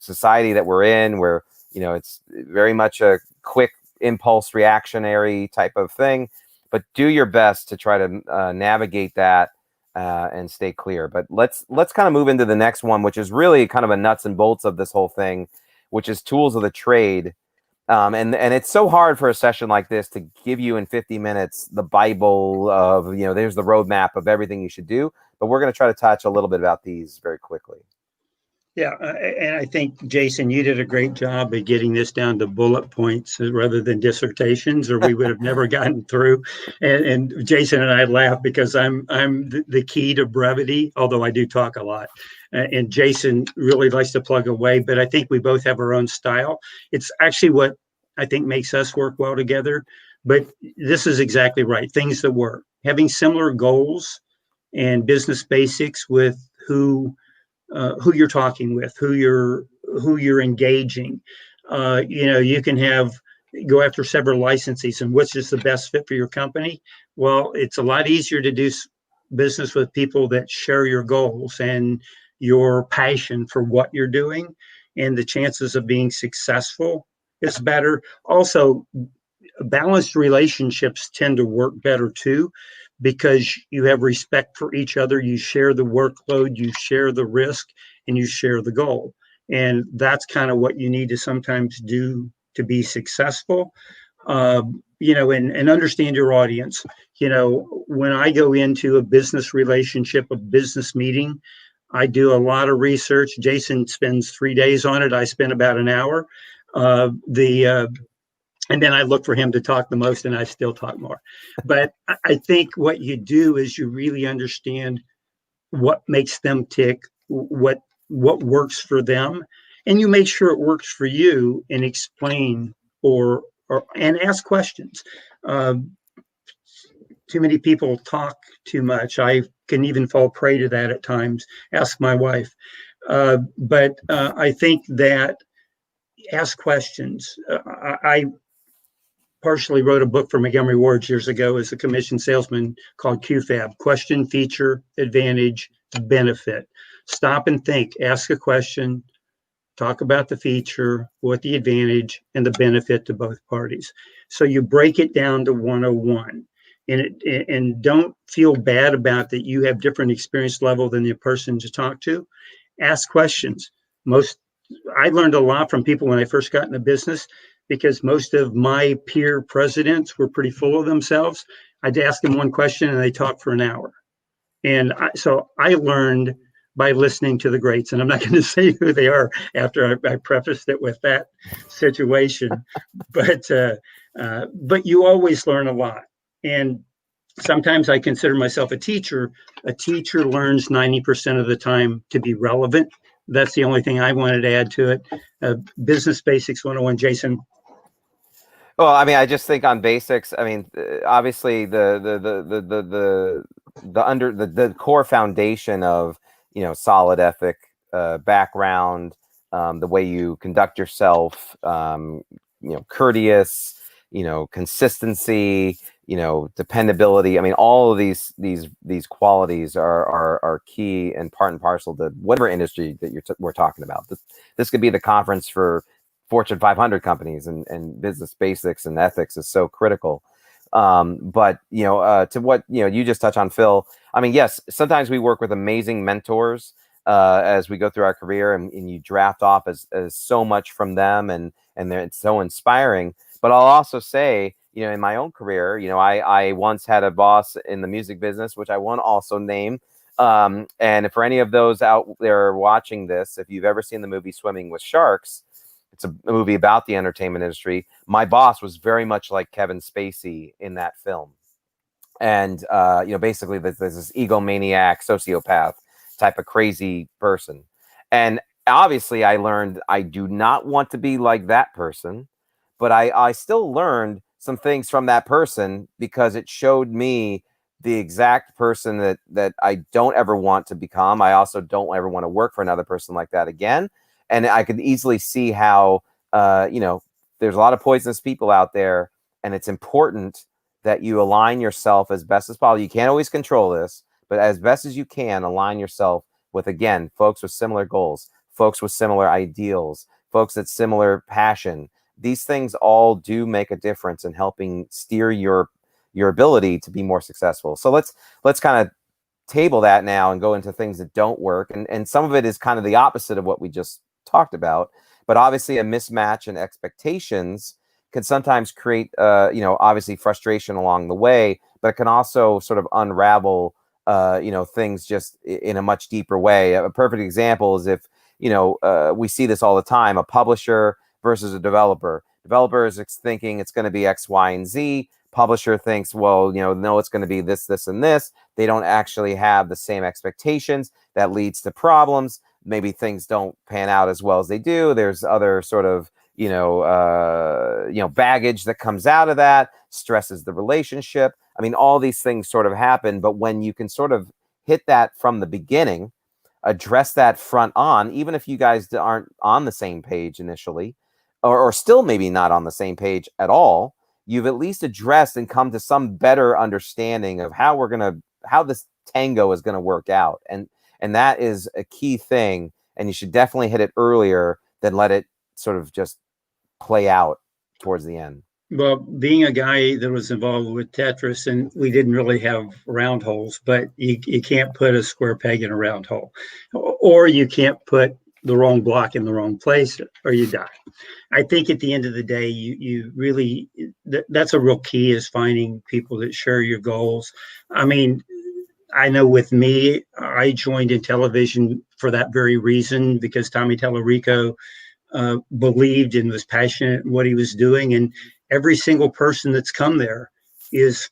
society that we're in, where it's very much a quick impulse reactionary type of thing. But do your best to try to navigate that and stay clear. But let's kind of move into the next one, which is really kind of a nuts and bolts of this whole thing, which is tools of the trade. And it's so hard for a session like this to give you in 50 minutes the Bible of, there's the roadmap of everything you should do. But we're going to try to touch a little bit about these very quickly. Yeah, and I think, Jason, you did a great job at getting this down to bullet points rather than dissertations, or we would have never gotten through. And Jason and I laugh because I'm the key to brevity, although I do talk a lot. And Jason really likes to plug away, but I think we both have our own style. It's actually what I think makes us work well together. But this is exactly right. Things that work. Having similar goals and business basics with who you're talking with, who you're engaging. You can go after several licensees and what's just the best fit for your company. Well, it's a lot easier to do business with people that share your goals and your passion for what you're doing, and the chances of being successful is better. Also, balanced relationships tend to work better too, because you have respect for each other. You share the workload, you share the risk, and you share the goal. And that's kind of what you need to sometimes do to be successful. And understand your audience. When I go into a business relationship, a business meeting, I do a lot of research. Jason spends 3 days on it. I spend about an hour. And then I look for him to talk the most, and I still talk more. But I think what you do is you really understand what makes them tick, what works for them, and you make sure it works for you, and explain and ask questions. Too many people talk too much. I can even fall prey to that at times. Ask my wife. But I think that ask questions. I partially wrote a book for Montgomery Ward years ago as a commission salesman called QFAB: question, feature, advantage, benefit. Stop and think, ask a question, talk about the feature, what the advantage and the benefit to both parties. So you break it down to 101. And don't feel bad about that you have different experience level than the person to talk to. Ask questions. I learned a lot from people when I first got into business, because most of my peer presidents were pretty full of themselves. I'd ask them one question and they talk for an hour. And so I learned by listening to the greats, and I'm not going to say who they are after I prefaced it with that situation, but you always learn a lot. And sometimes I consider myself a teacher. A teacher learns 90% of the time to be relevant. That's the only thing I wanted to add to it. Business Basics 101, Jason. Well, I mean, I just think on basics, I mean, obviously the core foundation of, solid ethic, background, the way you conduct yourself, courteous, consistency, dependability. I mean, all of these qualities are key and part and parcel to whatever industry that we're talking about. This could be the conference for Fortune 500 companies, and business basics and ethics is so critical. But to what you just touched on, Phil. I mean, yes, sometimes we work with amazing mentors as we go through our career, and you draft off as so much from them, and it's so inspiring. But I'll also say, in my own career, I once had a boss in the music business, which I won't also name. And for any of those out there watching this, if you've ever seen the movie Swimming with Sharks, it's a movie about the entertainment industry. My boss was very much like Kevin Spacey in that film. And, basically there's this egomaniac, sociopath type of crazy person. And obviously I learned I do not want to be like that person, but I still learned some things from that person, because it showed me the exact person that I don't ever want to become. I also don't ever want to work for another person like that again. And I could easily see how, there's a lot of poisonous people out there, and it's important that you align yourself as best as possible. You can't always control this, but as best as you can, align yourself with, again, folks with similar goals, folks with similar ideals, folks with similar passion. These things all do make a difference in helping steer your ability to be more successful. So let's kind of table that now and go into things that don't work. And some of it is kind of the opposite of what we just talked about. But obviously a mismatch in expectations can sometimes create, obviously frustration along the way, but it can also sort of unravel, things just in a much deeper way. A perfect example is if, we see this all the time, a publisher versus a developer. Developer is thinking it's going to be X, Y, and Z. Publisher thinks, well, no, it's going to be this, this, and this. They don't actually have the same expectations. That leads to problems. Maybe things don't pan out as well as they do. There's other sort of, baggage that comes out of that, stresses the relationship. I mean, all these things sort of happen, but when you can sort of hit that from the beginning, address that front on, even if you guys aren't on the same page initially, or still maybe not on the same page at all, you've at least addressed and come to some better understanding of how this tango is going to work out. And that is a key thing. And you should definitely hit it earlier than let it sort of just play out towards the end. Well, being a guy that was involved with Tetris, and we didn't really have round holes, but you can't put a square peg in a round hole, or you can't put the wrong block in the wrong place, or you die. I think at the end of the day, you really, that's a real key, is finding people that share your goals. I mean, I know with me, I joined in television for that very reason, because Tommy Tallarico believed and was passionate in what he was doing, and every single person that's come there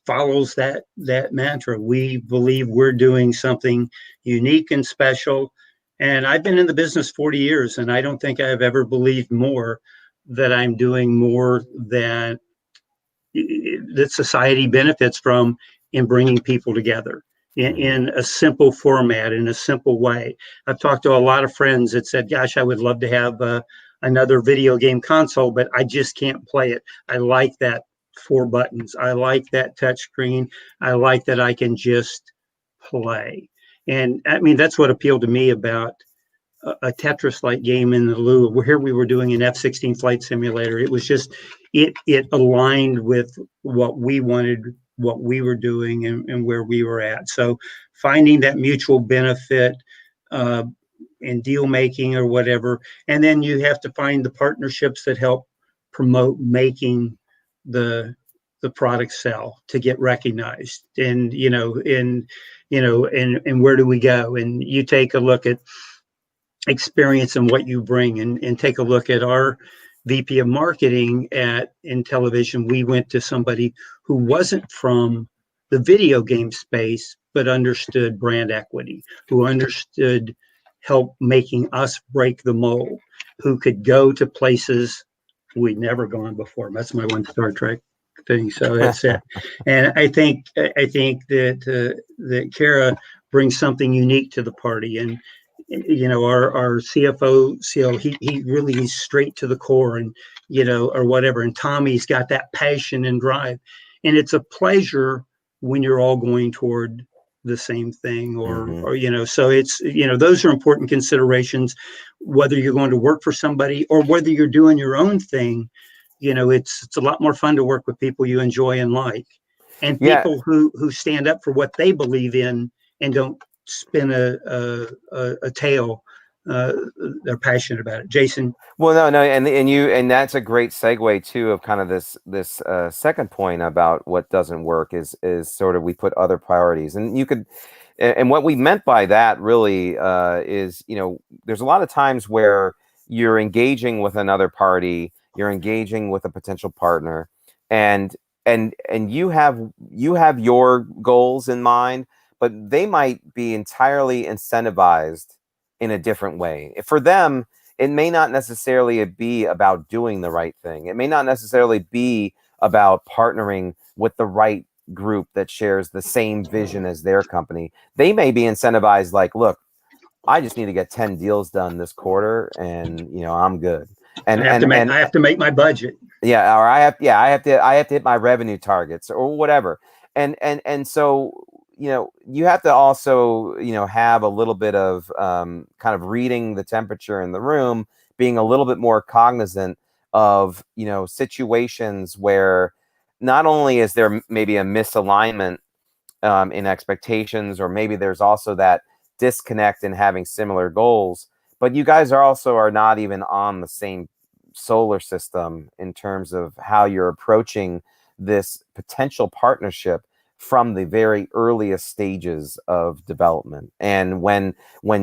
follows that mantra. We believe we're doing something unique and special. And I've been in the business 40 years, and I don't think I've ever believed more that I'm doing more than that society benefits from in bringing people together in a simple format, in a simple way. I've talked to a lot of friends that said, gosh, I would love to have another video game console, but I just can't play it. I like that 4 buttons. I like that touch screen. I like that I can just play. And I mean, that's what appealed to me about a Tetris-like game in the lieu of here we were doing an F-16 flight simulator. It was just, it aligned with what we wanted, what we were doing, and where we were at. So finding that mutual benefit in deal making or whatever, and then you have to find the partnerships that help promote making the product sell to get recognized. And and where do we go? And you take a look at experience and what you bring, and take a look at our VP of marketing in television. We went to somebody who wasn't from the video game space, but understood brand equity, who understood help making us break the mold, who could go to places we'd never gone before. That's my one Star Trek thing. So that's it. And I think that Kara brings something unique to the party. And our CFO, he really is straight to the core, and or whatever. And Tommy's got that passion and drive, and it's a pleasure when you're all going toward the same thing, or so it's those are important considerations, whether you're going to work for somebody or whether you're doing your own thing. It's a lot more fun to work with people you enjoy and like, and people who stand up for what they believe in and don't spin a tale. They're passionate about it. Jason. Well, no, and that's a great segue too of kind of this second point about what doesn't work is sort of we put other priorities, and you could, and what we meant by that really is there's a lot of times where you're engaging with another party, you're engaging with a potential partner, and you have your goals in mind, but they might be entirely incentivized in a different way. For them, it may not necessarily be about doing the right thing. It may not necessarily be about partnering with the right group that shares the same vision as their company. They may be incentivized like, look, I just need to get 10 deals done this quarter and I'm good. And I have to make my budget. Yeah, or I have to hit my revenue targets or whatever. And so you have to also have a little bit of kind of reading the temperature in the room, being a little bit more cognizant of situations where not only is there maybe a misalignment in expectations, or maybe there's also that disconnect in having similar goals, but you guys are not even on the same solar system in terms of how you're approaching this potential partnership from the very earliest stages of development. And when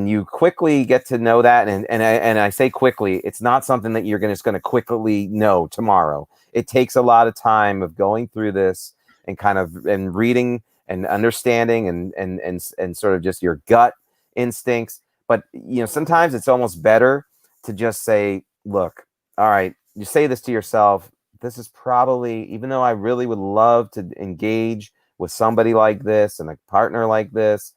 you quickly get to know that, and I say quickly, it's not something that you're just going to quickly know tomorrow. It takes a lot of time of going through this and reading and understanding and sort of just your gut instincts. But sometimes it's almost better to just say, look, all right, you say this to yourself, this is probably, even though I really would love to engage with somebody like this and a partner like this,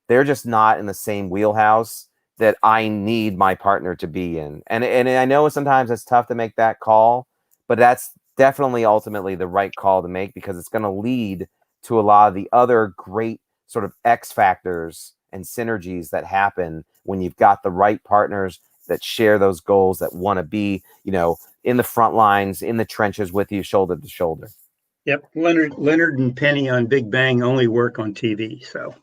they're just not in the same wheelhouse that I need my partner to be in. And I know sometimes it's tough to make that call, but that's definitely ultimately the right call to make, because it's going to lead to a lot of the other great sort of X factors and synergies that happen when you've got the right partners that share those goals, that want to be, in the front lines, in the trenches with you, shoulder to shoulder. Yep. Leonard and Penny on Big Bang only work on TV. So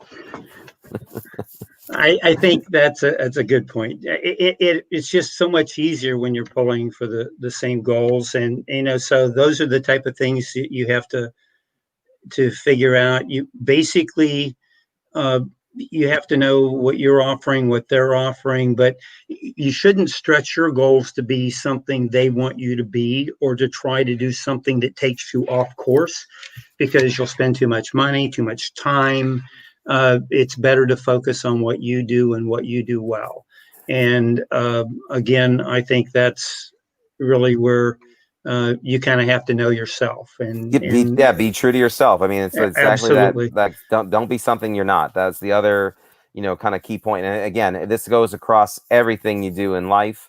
I think that's a good point. It's just so much easier when you're pulling for the same goals. And, so those are the type of things that you have to figure out. You basically, you have to know what you're offering, what they're offering, but you shouldn't stretch your goals to be something they want you to be, or to try to do something that takes you off course, because you'll spend too much money, too much time. It's better to focus on what you do and what you do well. And again, I think that's really where you kind of have to know yourself, and Be true to yourself. I mean, it's exactly that. absolutely. Like, don't be something you're not. That's the other, kind of key point. And again, this goes across everything you do in life,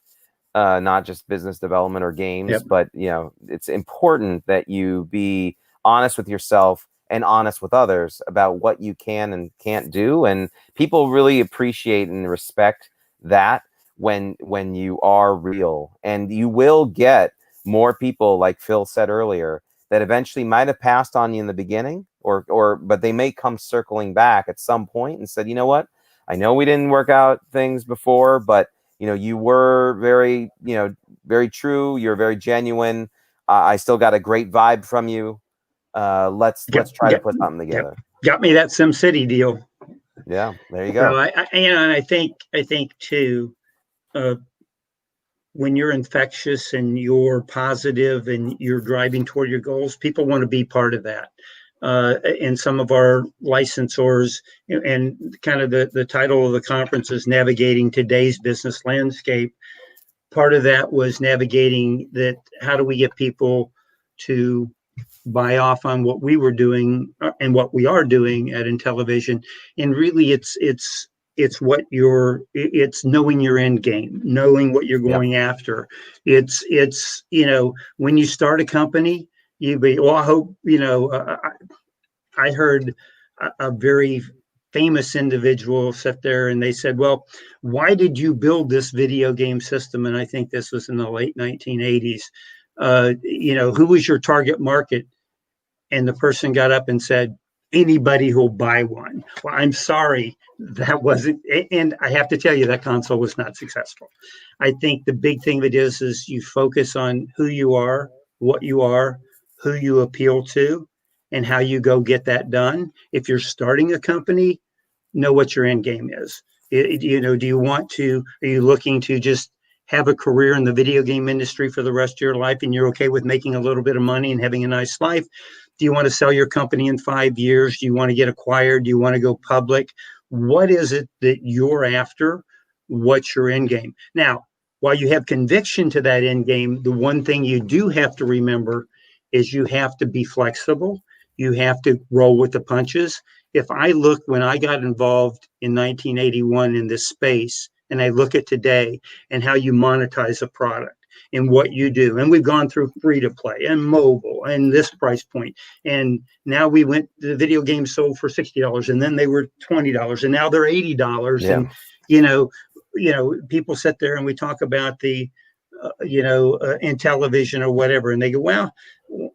not just business development or games. Yep. But it's important that you be honest with yourself and honest with others about what you can and can't do. And people really appreciate and respect that when you are real, and you will get more people, like Phil said earlier, that eventually might have passed on you in the beginning, but they may come circling back at some point and said, you know what, I know we didn't work out things before, but you were very, very true. You're very genuine. I still got a great vibe from you. Let's try to put something together. Got me that Sim City deal. Yeah, there you So go. and I think too, when you're infectious and you're positive and you're driving toward your goals, people want to be part of that. And some of our licensors, and kind of the title of the conference is Navigating Today's Business Landscape. Part of that was navigating that. How do we get people to buy off on what we were doing and what we are doing at Intellivision? And really, it's knowing your end game, knowing what you're going after. It's when you start a company, I hope, I heard a very famous individual sit there and they said, well, why did you build this video game system? And I think this was in the late 1980s. Who was your target market? And the person got up and said, anybody who'll buy one. Well, I'm sorry, that wasn't, and I have to tell you, that console was not successful. I think the big thing of it is you focus on who you are, what you are, who you appeal to, and how you go get that done. If you're starting a company, know what your end game is. Do you want to, are you looking to just have a career in the video game industry for the rest of your life, and you're okay with making a little bit of money and having a nice life? Do you want to sell your company in 5 years? Do you want to get acquired? Do you want to go public? What is it that you're after? What's your end game? Now, while you have conviction to that end game, the one thing you do have to remember is you have to be flexible. You have to roll with the punches. If I look, when I got involved in 1981 in this space, and I look at today and how you monetize a product and what you do, and we've gone through free to play and mobile and this price point, and now the video games sold for $60, and then they were $20, and now they're $80. Yeah. And people sit there and we talk about the Intellivision or whatever, and they go, well,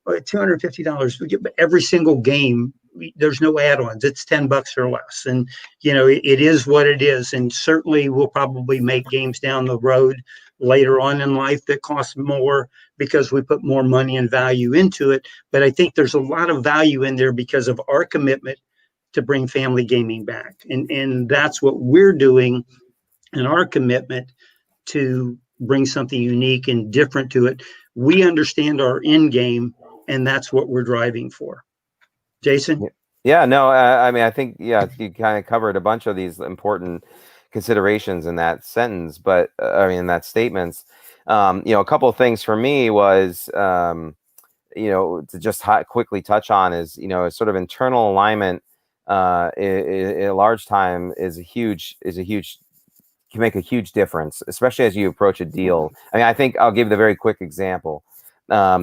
$250, we get every single game. There's no add-ons. It's $10 or less. And, it is what it is. And certainly we'll probably make games down the road later on in life that cost more because we put more money and value into it. But I think there's a lot of value in there because of our commitment to bring family gaming back. And that's what we're doing, and our commitment to bring something unique and different to it. We understand our end game, and that's what we're driving for. Jason? Yeah, no, I mean, I think, you kind of covered a bunch of these important considerations in that sentence, but in that statements. A couple of things for me was, to just quickly touch on is, sort of internal alignment a large time is a huge can make a huge difference, especially as you approach a deal. I mean, I think I'll give the very quick example.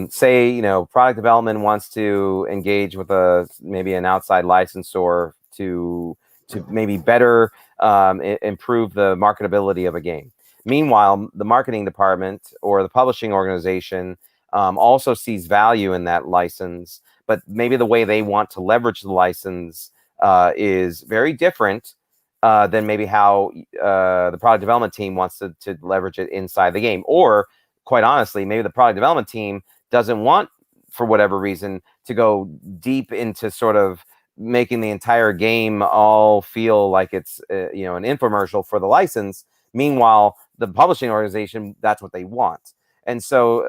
Say, product development wants to engage with maybe an outside licensor to maybe better improve the marketability of a game. Meanwhile, the marketing department or the publishing organization also sees value in that license, but maybe the way they want to leverage the license is very different than maybe how the product development team wants to leverage it inside the game. Or quite honestly, maybe the product development team doesn't want, for whatever reason, to go deep into sort of making the entire game all feel like it's you know, an infomercial for the license. Meanwhile, the publishing organization, that's what they want. And so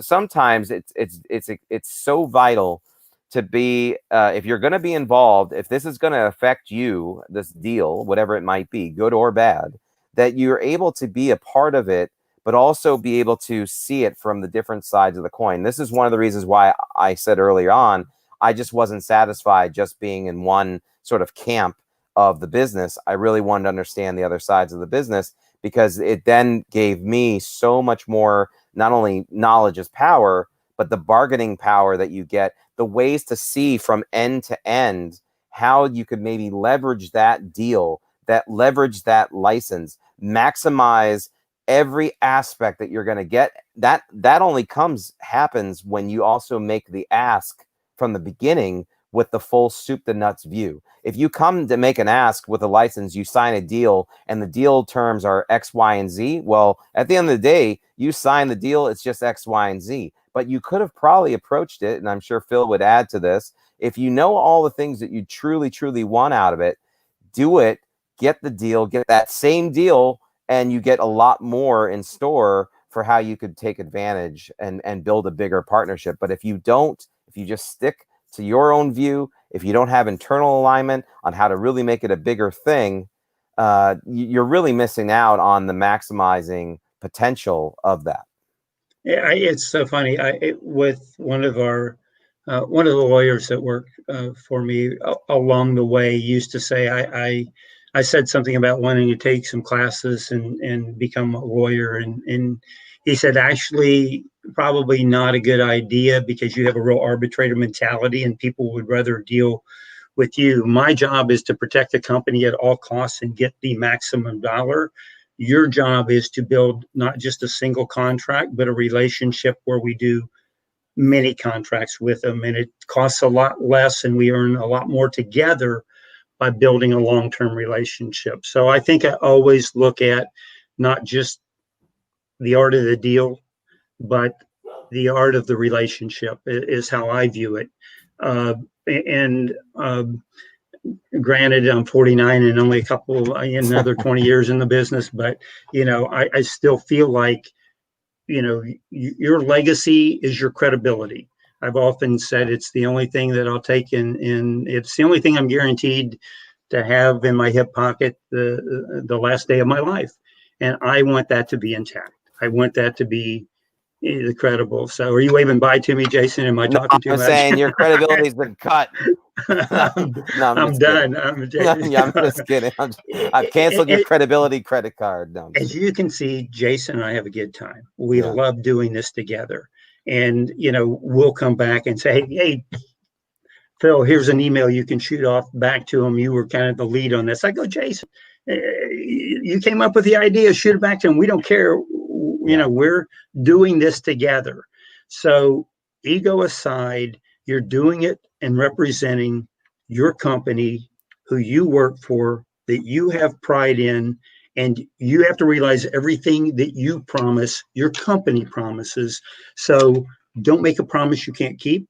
sometimes it's so vital to be if you're going to be involved, if this is going to affect you, this deal, whatever it might be, good or bad, that you're able to be a part of it, but also be able to see it from the different sides of the coin. This is one of the reasons why I said earlier on, I just wasn't satisfied just being in one sort of camp of the business. I really wanted to understand the other sides of the business, because it then gave me so much more, not only knowledge is power, but the bargaining power that you get, the ways to see from end to end how you could maybe leverage that deal, that leverage that license, maximize every aspect that you're going to get. That only happens when you also make the ask from the beginning with the full soup to nuts view. If you come to make an ask with a license, you sign a deal, and the deal terms are X, Y, and Z. Well, at the end of the day, you sign the deal, it's just X, Y, and Z. But you could have probably approached it, and I'm sure Phil would add to this, if you know all the things that you truly, truly want out of it, do it, get the deal, get that same deal, and you get a lot more in store for how you could take advantage and build a bigger partnership. But if you don't, if you just stick to your own view, if you don't have internal alignment on how to really make it a bigger thing, you're really missing out on the maximizing potential of that. Yeah, it's so funny. With one of the lawyers that worked for me along the way used to say, I said something about wanting to take some classes and become a lawyer, and he said, actually, probably not a good idea, because you have a real arbitrator mentality and people would rather deal with you. My job is to protect the company at all costs and get the maximum dollar. Your job is to build not just a single contract, but a relationship where we do many contracts with them, and it costs a lot less and we earn a lot more together by building a long-term relationship. So I think I always look at not just the art of the deal, but the art of the relationship is how I view it. And granted, I'm 49 and only another 20 years in the business, but I still feel like your legacy is your credibility. I've often said it's the only thing that I'll take and it's the only thing I'm guaranteed to have in my hip pocket the last day of my life. And I want that to be intact. I want that to be credible. So are you waving bye to me, Jason? Am I talking too much? I'm saying your credibility's been cut. I'm done. I'm just kidding. I've canceled your credibility credit card. No, as you can see, Jason and I have a good time. We love doing this together. And, we'll come back and say, hey, Phil, here's an email you can shoot off back to him. You were kind of the lead on this. I go, Jason, you came up with the idea, shoot it back to him. We don't care. We're doing this together. So ego aside, you're doing it and representing your company, who you work for, that you have pride in, and you have to realize everything that you promise, your company promises. So don't make a promise you can't keep.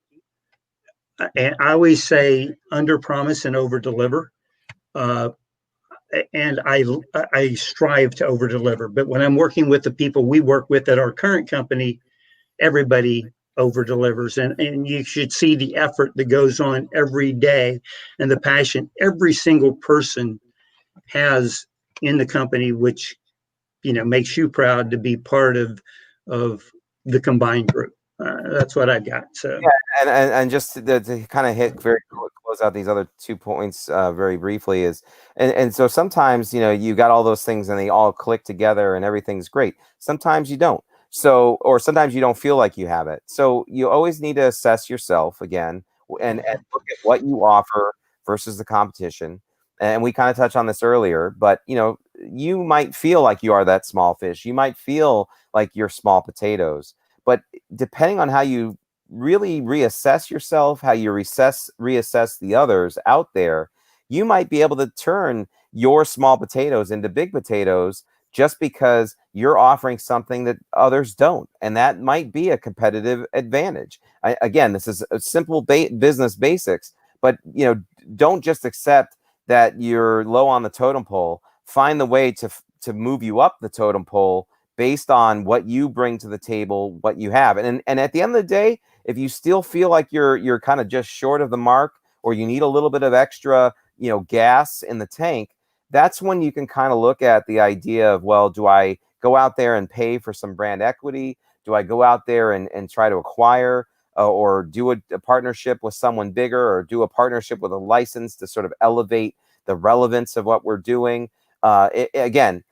And I always say under promise and over deliver. And I strive to over deliver. But when I'm working with the people we work with at our current company, everybody over delivers. And you should see the effort that goes on every day and the passion every single person has in the company, which makes you proud to be part of the combined group. That's what I got. So and just to kind of close out these other 2 points very briefly is, and so sometimes you got all those things and they all click together and everything's great. Sometimes you don't. So, or sometimes you don't feel like you have it. So you always need to assess yourself again and look at what you offer versus the competition. And we kind of touched on this earlier, but you might feel like you are that small fish. You might feel like you're small potatoes. But depending on how you really reassess yourself, how you reassess the others out there, you might be able to turn your small potatoes into big potatoes just because you're offering something that others don't. And that might be a competitive advantage. Again, this is a simple business basics, but don't just accept that you're low on the totem pole. Find the way to move you up the totem pole based on what you bring to the table, what you have. And at the end of the day, if you still feel like you're kind of just short of the mark, or you need a little bit of extra, gas in the tank, that's when you can kind of look at the idea of, well, do I go out there and pay for some brand equity? Do I go out there and try to acquire or do a partnership with someone bigger, or do a partnership with a license to sort of elevate the relevance of what we're doing? Again,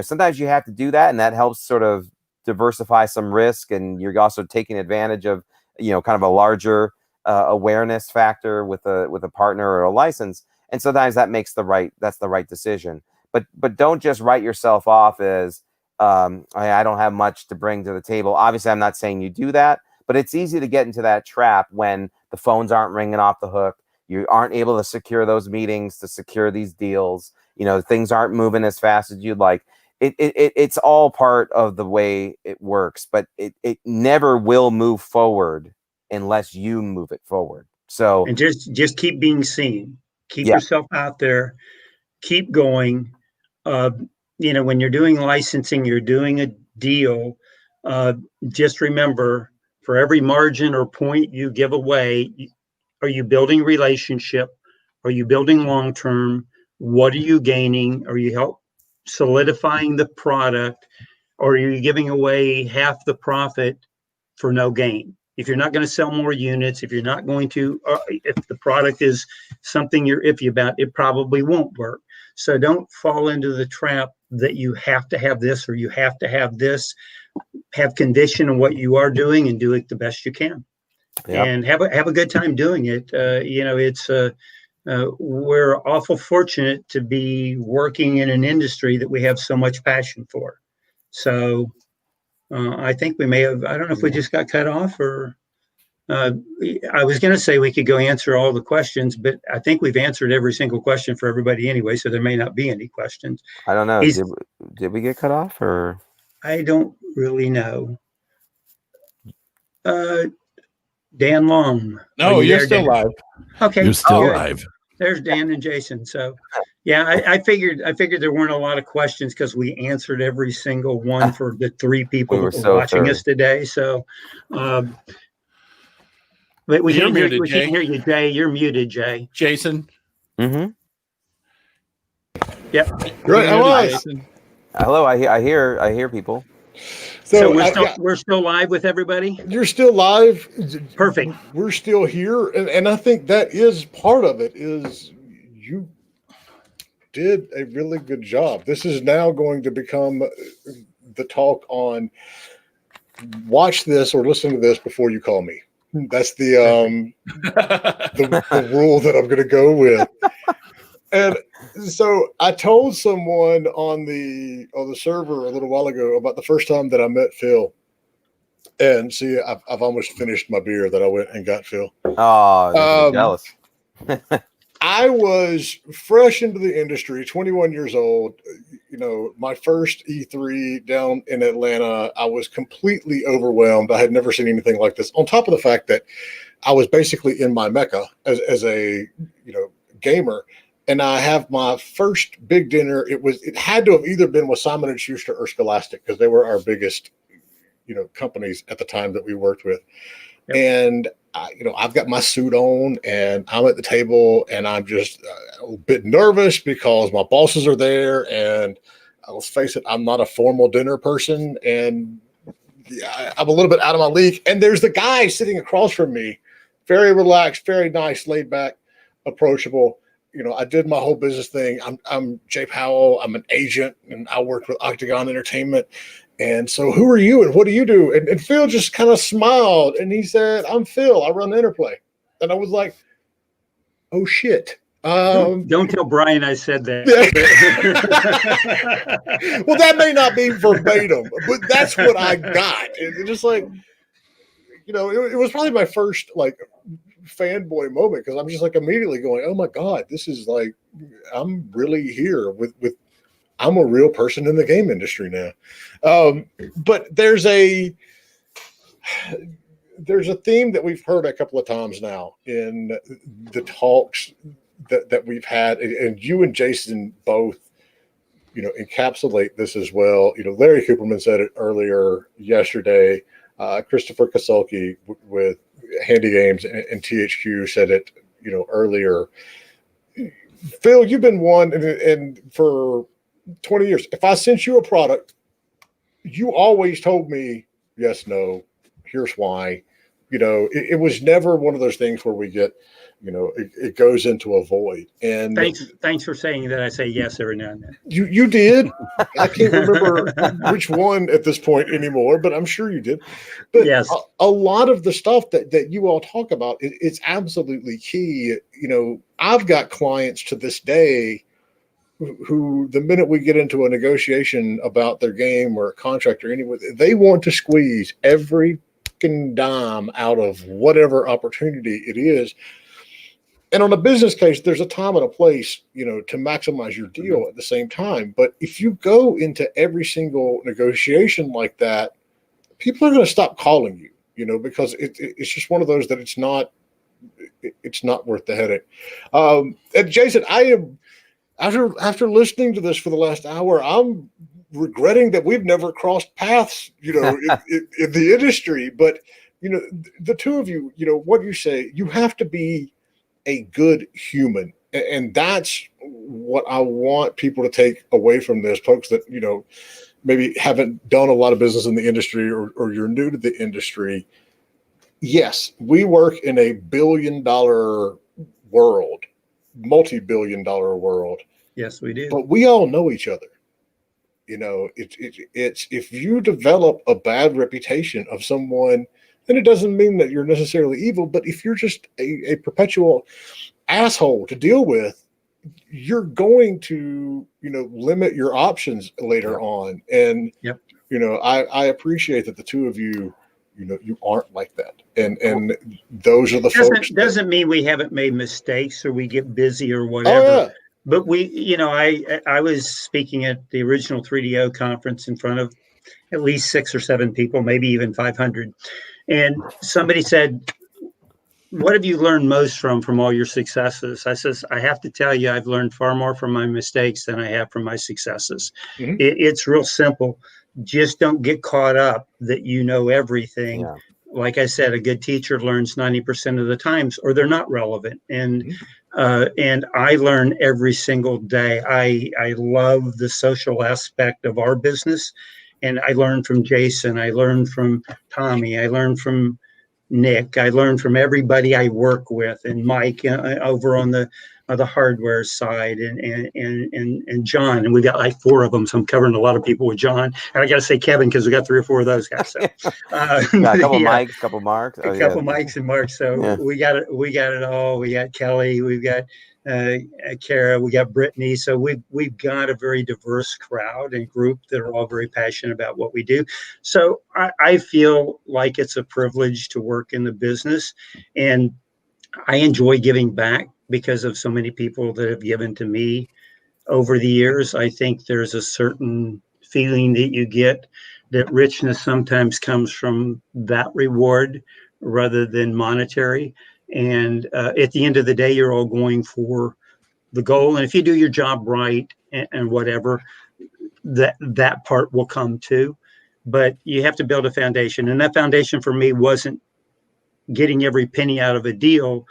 sometimes you have to do that, and that helps sort of diversify some risk, and you're also taking advantage of kind of a larger awareness factor with a partner or a license, and sometimes that's the right decision. But don't just write yourself off as I don't have much to bring to the table. Obviously, I'm not saying you do that, but it's easy to get into that trap when the phones aren't ringing off the hook. You aren't able to secure those meetings, to secure these deals. Things aren't moving as fast as you'd like. It's all part of the way it works, but it never will move forward unless you move it forward. So, and just keep being seen, keep yeah. yourself out there, keep going. When you're doing licensing, you're doing a deal. Just remember, for every margin or point you give away, are you building relationship? Are you building long-term? What are you gaining? Are you help solidifying the product? Or are you giving away half the profit for no gain? If you're not going to sell more units, if you're not going to, if the product is something you're iffy about, it probably won't work. So don't fall into the trap that you have to have this or you have to have this. Have conviction in what you are doing and do it the best you can. Yep. And have a good time doing it. We're awful fortunate to be working in an industry that we have so much passion for. So I think we may have, I don't know if we just got cut off, or I was going to say we could go answer all the questions, but I think we've answered every single question for everybody anyway, so there may not be any questions. I don't know. Did we get cut off, or? I don't really know. Dan Long. No, you're still live. Okay. You're still live. There's Dan and Jason. So yeah, I figured there weren't a lot of questions because we answered every single one for the three people that were watching us today. So but we can't hear you, Jay. You're muted, Jay. Jason. Mm-hmm. Yep. Right. Hello, I hear people. So we're still live with everybody? You're still live. Perfect. We're still here. And I think that is part of it, is you did a really good job. This is now going to become the talk on watch this or listen to this before you call me. That's the rule that I'm going to go with. And so I told someone on the server a little while ago about the first time that I met Phil. And see, I've almost finished my beer that I went and got Phil. Oh, jealous. I was fresh into the industry, 21 years old. My first E3 down in Atlanta, I was completely overwhelmed. I had never seen anything like this. On top of the fact that I was basically in my mecca as a gamer. And I have my first big dinner. It had to have either been with Simon & Schuster or Scholastic, because they were our biggest, companies at the time that we worked with. Yep. And I've got my suit on and I'm at the table and I'm just a bit nervous because my bosses are there. And let's face it, I'm not a formal dinner person, and I'm a little bit out of my league. And there's the guy sitting across from me, very relaxed, very nice, laid back, approachable. I did my whole business thing. I'm Jay Powell. I'm an agent, and I worked with Octagon Entertainment. And so, who are you, and what do you do? And Phil just kind of smiled, and he said, "I'm Phil. I run Interplay." And I was like, "Oh shit!" Don't tell Brian I said that. Well, that may not be verbatim, but that's what I got. It's just like, it was probably my first fanboy moment, because I'm just immediately going, oh my God, this is I'm really here with I'm a real person in the game industry now. But there's there's a theme that we've heard a couple of times now in the talks that we've had, and you and Jason both, encapsulate this as well. Larry Cooperman said it earlier yesterday. Christopher Kasulke with Handy Games and THQ said it, earlier. Phil, you've been one, and for 20 years, if I sent you a product, you always told me yes, no, here's why. It was never one of those things where we get, it goes into a void. And thanks for saying that. I say yes every now and then. You did. I can't remember which one at this point anymore, but I'm sure you did. But yes, a lot of the stuff that you all talk about, it's absolutely key. I've got clients to this day who the minute we get into a negotiation about their game or a contract or anything, they want to squeeze every dime out of whatever opportunity it is. And on a business case, there's a time and a place, to maximize your deal at the same time. But if you go into every single negotiation like that, people are going to stop calling you, because it's just one of those that it's not worth the headache. And Jason, I am, after listening to this for the last hour, I'm regretting that we've never crossed paths, in the industry. But, the two of you, what you say, you have to be a good human. And that's what I want people to take away from this, folks that, maybe haven't done a lot of business in the industry or you're new to the industry. Yes, we work in a billion-dollar world, multi-billion-dollar world. Yes, we do. But we all know each other. It's if you develop a bad reputation of someone, then it doesn't mean that you're necessarily evil. But if you're just a perpetual asshole to deal with, you're going to, limit your options later on. And, I appreciate that the two of you, you aren't like that. And those are the folks. Doesn't mean we haven't made mistakes or we get busy or whatever. Oh, yeah. But I was speaking at the original 3DO conference in front of at least 6 or 7 people, maybe even 500. And somebody said, what have you learned most from all your successes? I says, I have to tell you, I've learned far more from my mistakes than I have from my successes. Mm-hmm. It's real simple. Just don't get caught up that you know everything. Yeah. Like I said, a good teacher learns 90% of the times, or they're not relevant. And and I learn every single day. I love the social aspect of our business. And I learned from Jason. I learned from Tommy. I learned from Nick. I learned from everybody I work with, and Mike over on the hardware side, and John. And we got like 4 of them, so I'm covering a lot of people with John. And I got to say Kevin because we got 3 or 4 of those guys. So, a couple Mikes, a couple Marks, a couple Mikes and Marks. So we got it. We got it all. We got Kelly. We've got Kara. We got Brittany. So we've got a very diverse crowd and group that are all very passionate about what we do. So I feel like it's a privilege to work in the business, and I enjoy giving back because of so many people that have given to me over the years. I think there's a certain feeling that you get that richness sometimes comes from that reward rather than monetary. And at the end of the day, you're all going for the goal. And if you do your job right and whatever, that part will come too. But you have to build a foundation. And that foundation for me wasn't getting every penny out of a deal.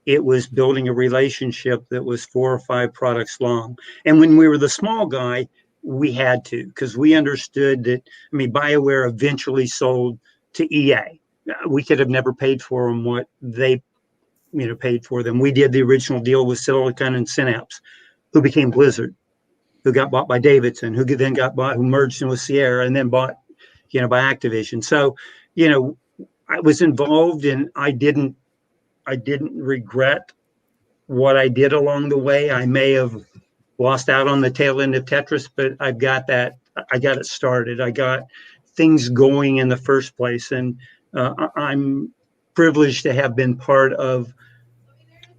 It was building a relationship that was 4 or 5 products long. And when we were the small guy, we had to, because we understood that, BioWare eventually sold to EA. We could have never paid for them what they paid for them. We did the original deal with Silicon and Synapse, who became Blizzard, who got bought by Davidson, who then got bought, who merged in with Sierra and then bought, by Activision. So, I was involved, and I didn't regret what I did along the way. I may have lost out on the tail end of Tetris, but I got it started. I got things going in the first place. And I'm privileged to have been part of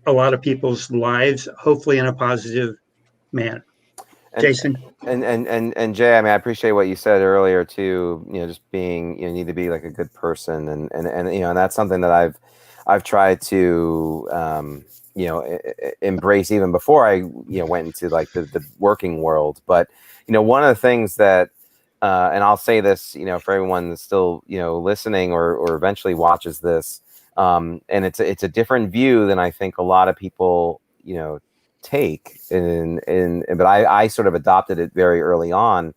a lot of people's lives, hopefully in a positive manner. Jason. And Jay, I mean, I appreciate what you said earlier too. Just being, you need to be like a good person, and and that's something that I've tried to embrace even before I went into like the working world. But one of the things that and I'll say this, for everyone that's still listening or eventually watches this, and it's a different view than I think a lot of people take but I sort of adopted it very early on,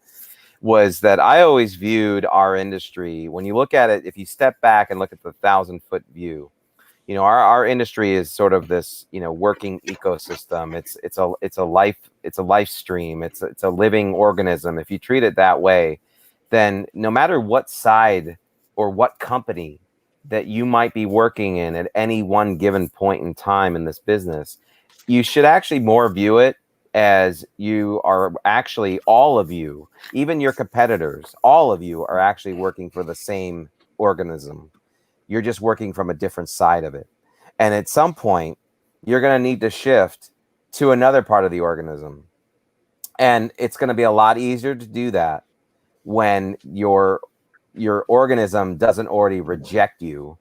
was that I always viewed our industry, when you look at it, if you step back and look at the 1,000-foot view, our industry is sort of this working ecosystem. It's a life stream. It's a living organism. If you treat it that way, then no matter what side or what company that you might be working in at any one given point in time in this business, you should actually more view it as you are actually, all of you, even your competitors, all of you are actually working for the same organism. You're just working from a different side of it. And at some point, you're going to need to shift to another part of the organism. And it's going to be a lot easier to do that when your organism doesn't already reject you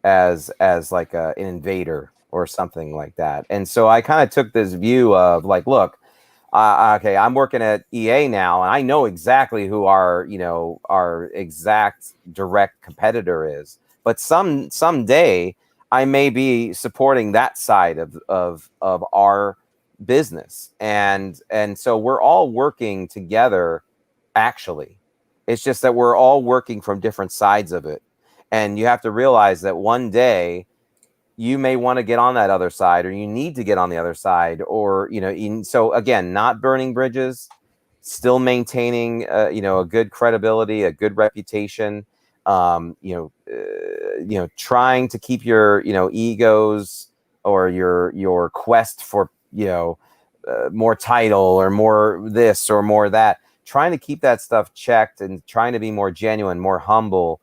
as like an invader or something like that. And so I kind of took this view of like, look, okay, I'm working at EA now, and I know exactly who our exact direct competitor is. But someday I may be supporting that side of our business, and so we're all working together. Actually, it's just that we're all working from different sides of it, and you have to realize that one day you may want to get on that other side, or you need to get on the other side, or so again, not burning bridges, still maintaining a good credibility, a good reputation, trying to keep your egos or your quest for more title or more this or more that, trying to keep that stuff checked and trying to be more genuine, more humble.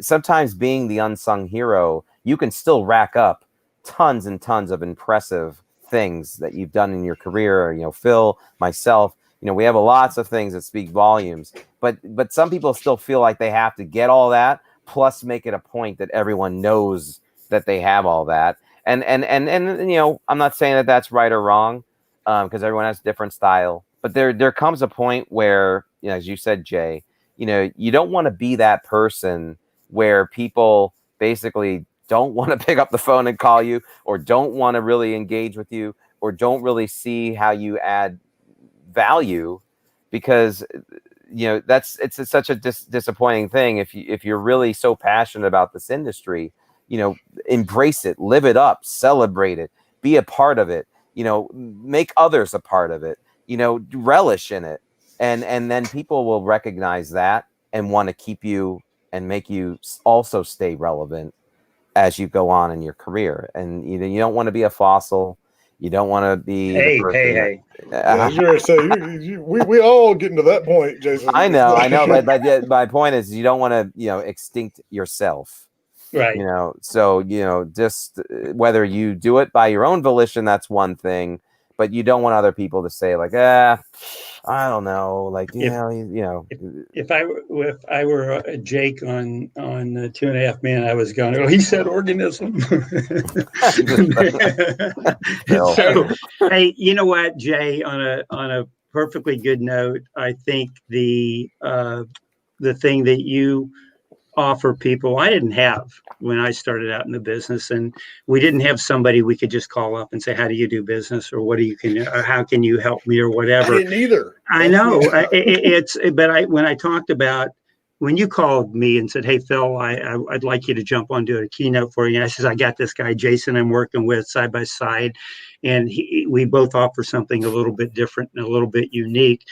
Sometimes being the unsung hero, you can still rack up tons and tons of impressive things that you've done in your career. Phil, myself, we have lots of things that speak volumes, but some people still feel like they have to get all that, plus make it a point that everyone knows that they have all that. And I'm not saying that that's right or wrong, because everyone has different style. But there comes a point where, as you said, Jay, you don't want to be that person where people basically don't want to pick up the phone and call you, or don't want to really engage with you, or don't really see how you add value, because it's such a disappointing thing. If you're really so passionate about this industry, embrace it, live it up, celebrate it, be a part of it, make others a part of it, relish in it. And then people will recognize that and want to keep you and make you also stay relevant as you go on in your career. And you don't want to be a fossil. You don't want to be Hey. Yeah, sure. So we all getting to that point, Jason. I know, but yeah, my point is, you don't want to extinct yourself. Right. So just whether you do it by your own volition, that's one thing, but you don't want other people to say like, I don't know, like If I were Jake on 2.5 Men, I was going, oh, he said organism. So, hey, you know what, Jay? On a perfectly good note, I think the thing that you offer people, I didn't have when I started out in the business, and we didn't have somebody we could just call up and say, how do you do business, or how can you help me, or whatever. I didn't either. I know. When I talked about, when you called me and said, hey, Phil, I'd like you to jump on, do a keynote for you. And I says, I got this guy, Jason, I'm working with side by side. And we both offer something a little bit different and a little bit unique.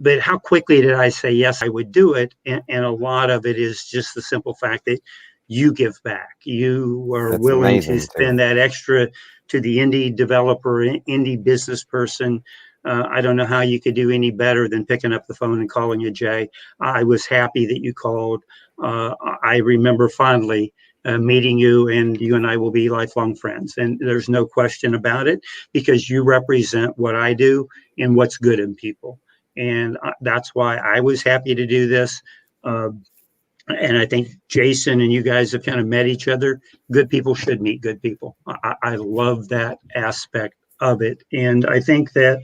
But how quickly did I say, yes, I would do it? And a lot of it is just the simple fact that you give back. You are willing to spend that extra to the indie developer, indie business person. I don't know how you could do any better than picking up the phone and calling you, Jay. I was happy that you called. I remember fondly meeting you, and you and I will be lifelong friends. And there's no question about it, because you represent what I do and what's good in people. And that's why I was happy to do this. And I think Jason and you guys have kind of met each other. Good people should meet good people. I love that aspect of it. And I think that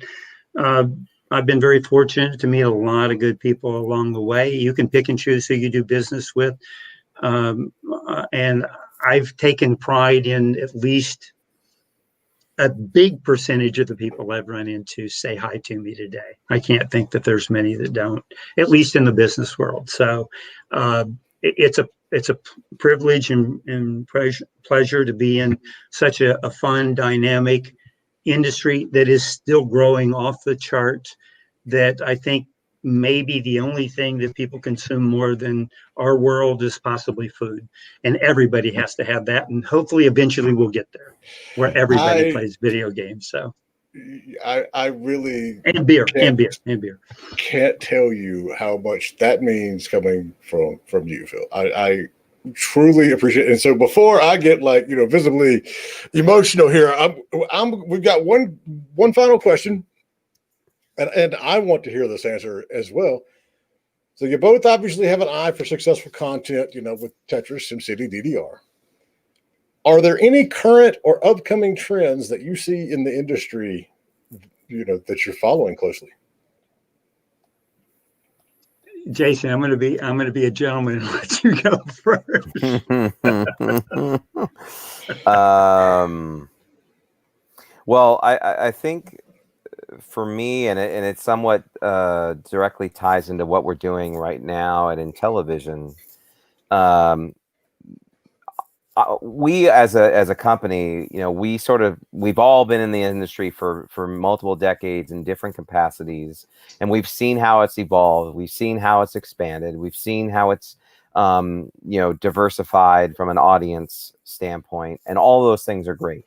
I've been very fortunate to meet a lot of good people along the way. You can pick and choose who you do business with. And I've taken pride in at least a big percentage of the people I've run into say hi to me today. I can't think that there's many that don't, at least in the business world. So it's a privilege and pleasure to be in such a fun, dynamic industry that is still growing off the charts, that I think maybe the only thing that people consume more than our world is possibly food. And everybody has to have that. And hopefully eventually we'll get there where everybody plays video games. So I really and beer. can't tell you how much that means coming from you, Phil. I truly appreciate it. And so before I get visibly emotional here, we've got one final question. And I want to hear this answer as well. So you both obviously have an eye for successful content, with Tetris, SimCity, DDR. Are there any current or upcoming trends that you see in the industry, that you're following closely? Jason, I'm going to be a gentleman and let you go first. Well, I think for me, and it somewhat directly ties into what we're doing right now and in television. We as a company, we've all been in the industry for multiple decades in different capacities, and we've seen how it's evolved. We've seen how it's expanded. We've seen how it's diversified from an audience standpoint, and all those things are great.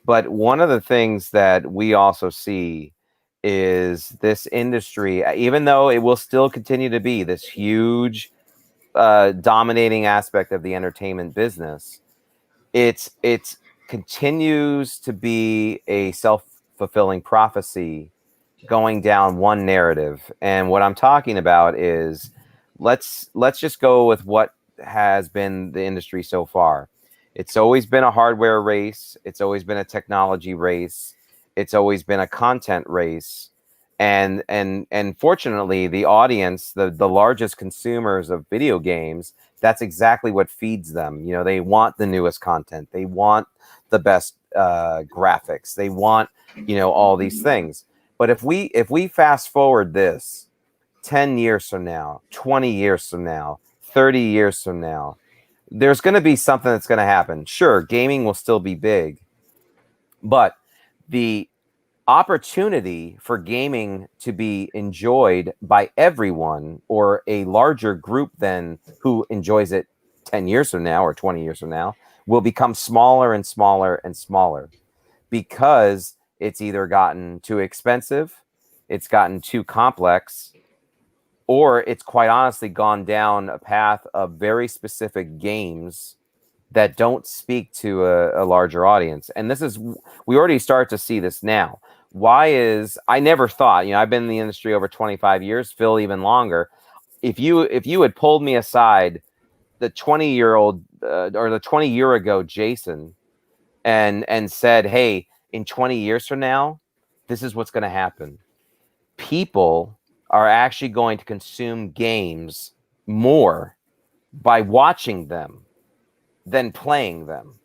But one of the things that we also see is this industry, even though it will still continue to be this huge dominating aspect of the entertainment business, it continues to be a self-fulfilling prophecy going down one narrative. And what I'm talking about is let's just go with what has been the industry so far. It's always been a hardware race. It's always been a technology race. It's always been a content race. And fortunately, the audience, the largest consumers of video games, that's exactly what feeds them. They want the newest content. They want the best graphics. They want, all these things. But if we fast forward this 10 years from now, 20 years from now, 30 years from now, there's going to be something that's going to happen. Sure, gaming will still be big, but the opportunity for gaming to be enjoyed by everyone, or a larger group than who enjoys it 10 years from now or 20 years from now, will become smaller and smaller and smaller, because it's either gotten too expensive, it's gotten too complex, or it's quite honestly gone down a path of very specific games that don't speak to a larger audience. And we already start to see this now. I never thought, I've been in the industry over 25 years, Phil even longer. If you had pulled me aside, the 20-year-old or the 20-year ago Jason, and said, hey, in 20 years from now, this is what's going to happen. People are actually going to consume games more by watching them than playing them.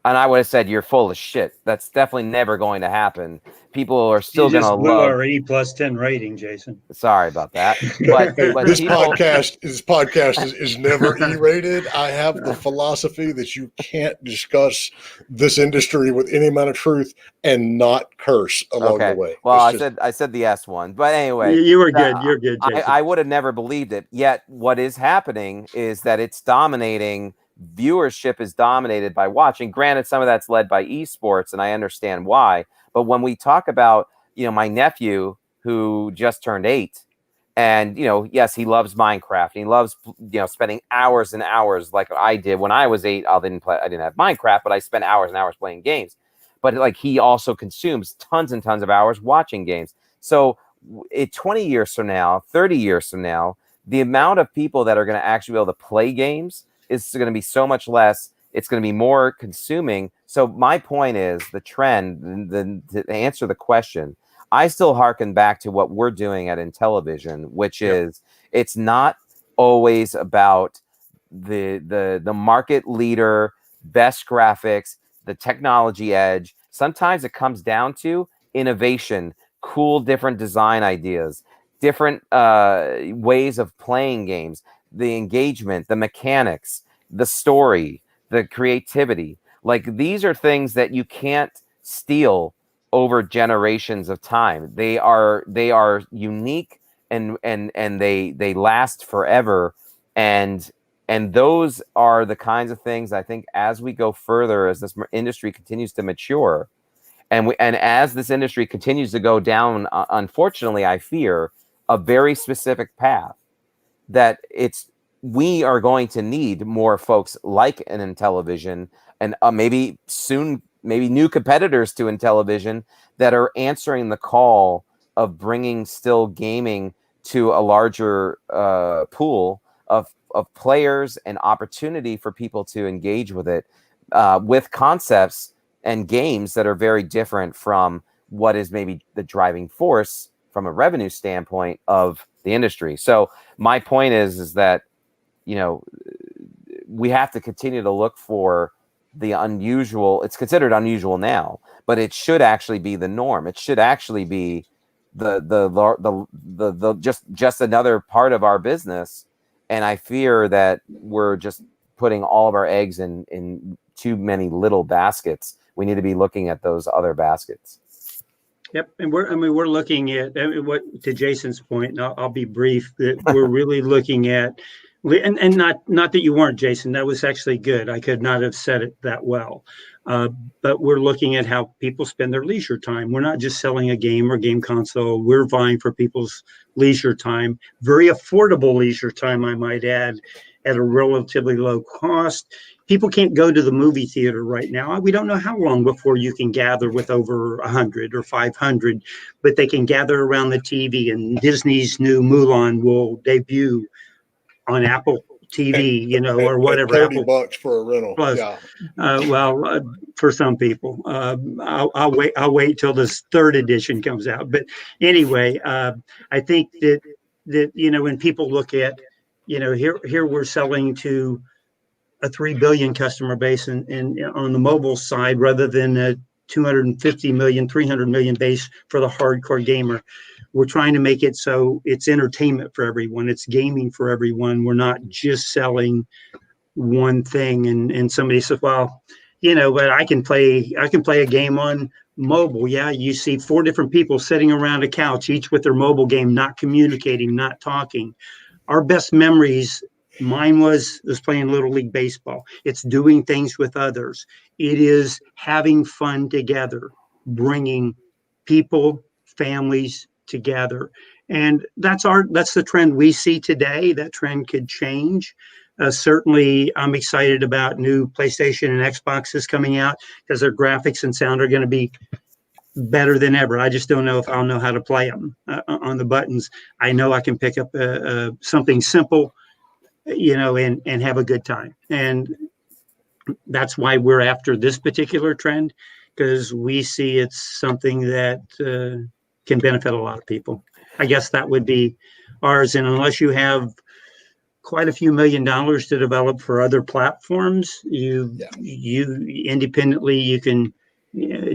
And I would have said, you're full of shit. That's definitely never going to happen. People are still going to love our E+10 rating, Jason. Sorry about that. But this podcast is never E-rated. I have the philosophy that you can't discuss this industry with any amount of truth and not curse along the way. Well, I said the S one, but anyway, you were good. You're good, Jason. I would have never believed it. Yet what is happening is that it's dominating. Viewership is dominated by watching. Granted, some of that's led by esports, and I understand why. But when we talk about, my nephew who just turned 8, And yes, he loves Minecraft. And he loves spending hours and hours like I did when I was 8. I didn't have Minecraft, but I spent hours and hours playing games. But like he also consumes tons and tons of hours watching games. So 20 years from now, 30 years from now, the amount of people that are going to actually be able to play games is going to be so much less. It's going to be more consuming. So my point is the trend, to answer the question, I still hearken back to what we're doing at Intellivision, which is it's not always about the market leader, best graphics, the technology edge. Sometimes it comes down to innovation, cool, different design ideas, different ways of playing games, the engagement, the mechanics, the story, the creativity. Like these are things that you can't steal over generations of time. They are unique and they last forever. And those are the kinds of things I think as we go further, as this industry continues to mature, and as this industry continues to go down, unfortunately, I fear a very specific path, that we are going to need more folks like an Intellivision, and maybe soon, maybe new competitors to Intellivision that are answering the call of bringing still gaming to a larger pool of players and opportunity for people to engage with it, with concepts and games that are very different from what is maybe the driving force from a revenue standpoint of the industry. So my point is that, we have to continue to look for the unusual. It's considered unusual now, but it should actually be the norm. It should actually be the just another part of our business. And I fear that we're just putting all of our eggs in too many little baskets. We need to be looking at those other baskets. Yep, and we're looking at what, to Jason's point, and I'll be brief, that we're really looking at, and not that you weren't, Jason, that was actually good. I could not have said it that well. But we're looking at how people spend their leisure time. We're not just selling a game or game console. We're vying for people's leisure time, very affordable leisure time, I might add, at a relatively low cost. People can't go to the movie theater right now. We don't know how long before you can gather with over 100 or 500, but they can gather around the TV, and Disney's new Mulan will debut on Apple TV, or whatever. $30 for a rental. Plus, yeah. For some people, I'll wait till this third edition comes out. But anyway, I think that when people look at, here we're selling to a 3 billion customer base and on the mobile side, rather than a 250 million, 300 million base for the hardcore gamer. We're trying to make it so it's entertainment for everyone. It's gaming for everyone. We're not just selling one thing. And somebody says, well, but I can play a game on mobile. Yeah, you see 4 different people sitting around a couch, each with their mobile game, not communicating, not talking. Our best memories, mine was playing Little League Baseball. It's doing things with others. It is having fun together, bringing people, families together. And that's the trend we see today. That trend could change. Certainly, I'm excited about new PlayStation and Xboxes coming out, because their graphics and sound are going to be better than ever. I just don't know if I'll know how to play them on the buttons. I know I can pick up something simple, and have a good time. And that's why we're after this particular trend, because we see it's something that can benefit a lot of people. I guess that would be ours. And unless you have quite a few $1 million to develop for other platforms, you independently, you can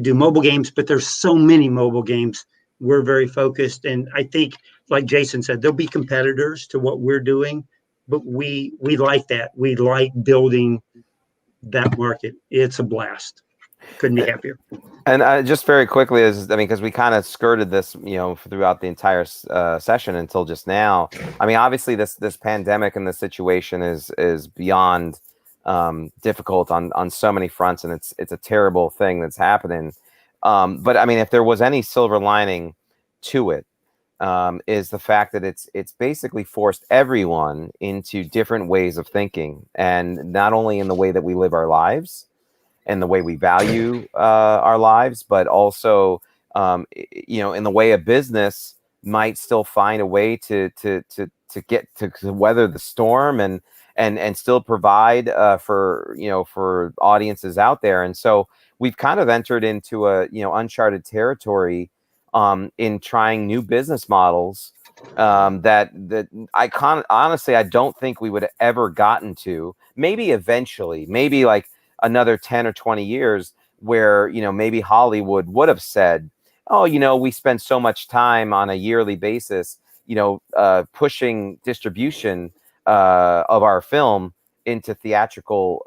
do mobile games, but there's so many mobile games. We're very focused. And I think, like Jason said, there'll be competitors to what we're doing, but we like that. We like building that market. It's a blast. Couldn't be happier. And just very quickly, because we kind of skirted this, throughout the entire session until just now. I mean, obviously, this pandemic and this situation is beyond difficult on so many fronts, and it's a terrible thing that's happening. But I mean, if there was any silver lining to it, is the fact that it's basically forced everyone into different ways of thinking, and not only in the way that we live our lives and the way we value our lives, but also in the way a business might still find a way to get to weather the storm and still provide for audiences out there. And so we've kind of entered into a uncharted territory in trying new business models that honestly I don't think we would have ever gotten to. Maybe eventually, maybe like another 10 or 20 years, where maybe Hollywood would have said, oh, we spend so much time on a yearly basis pushing distribution of our film into theatrical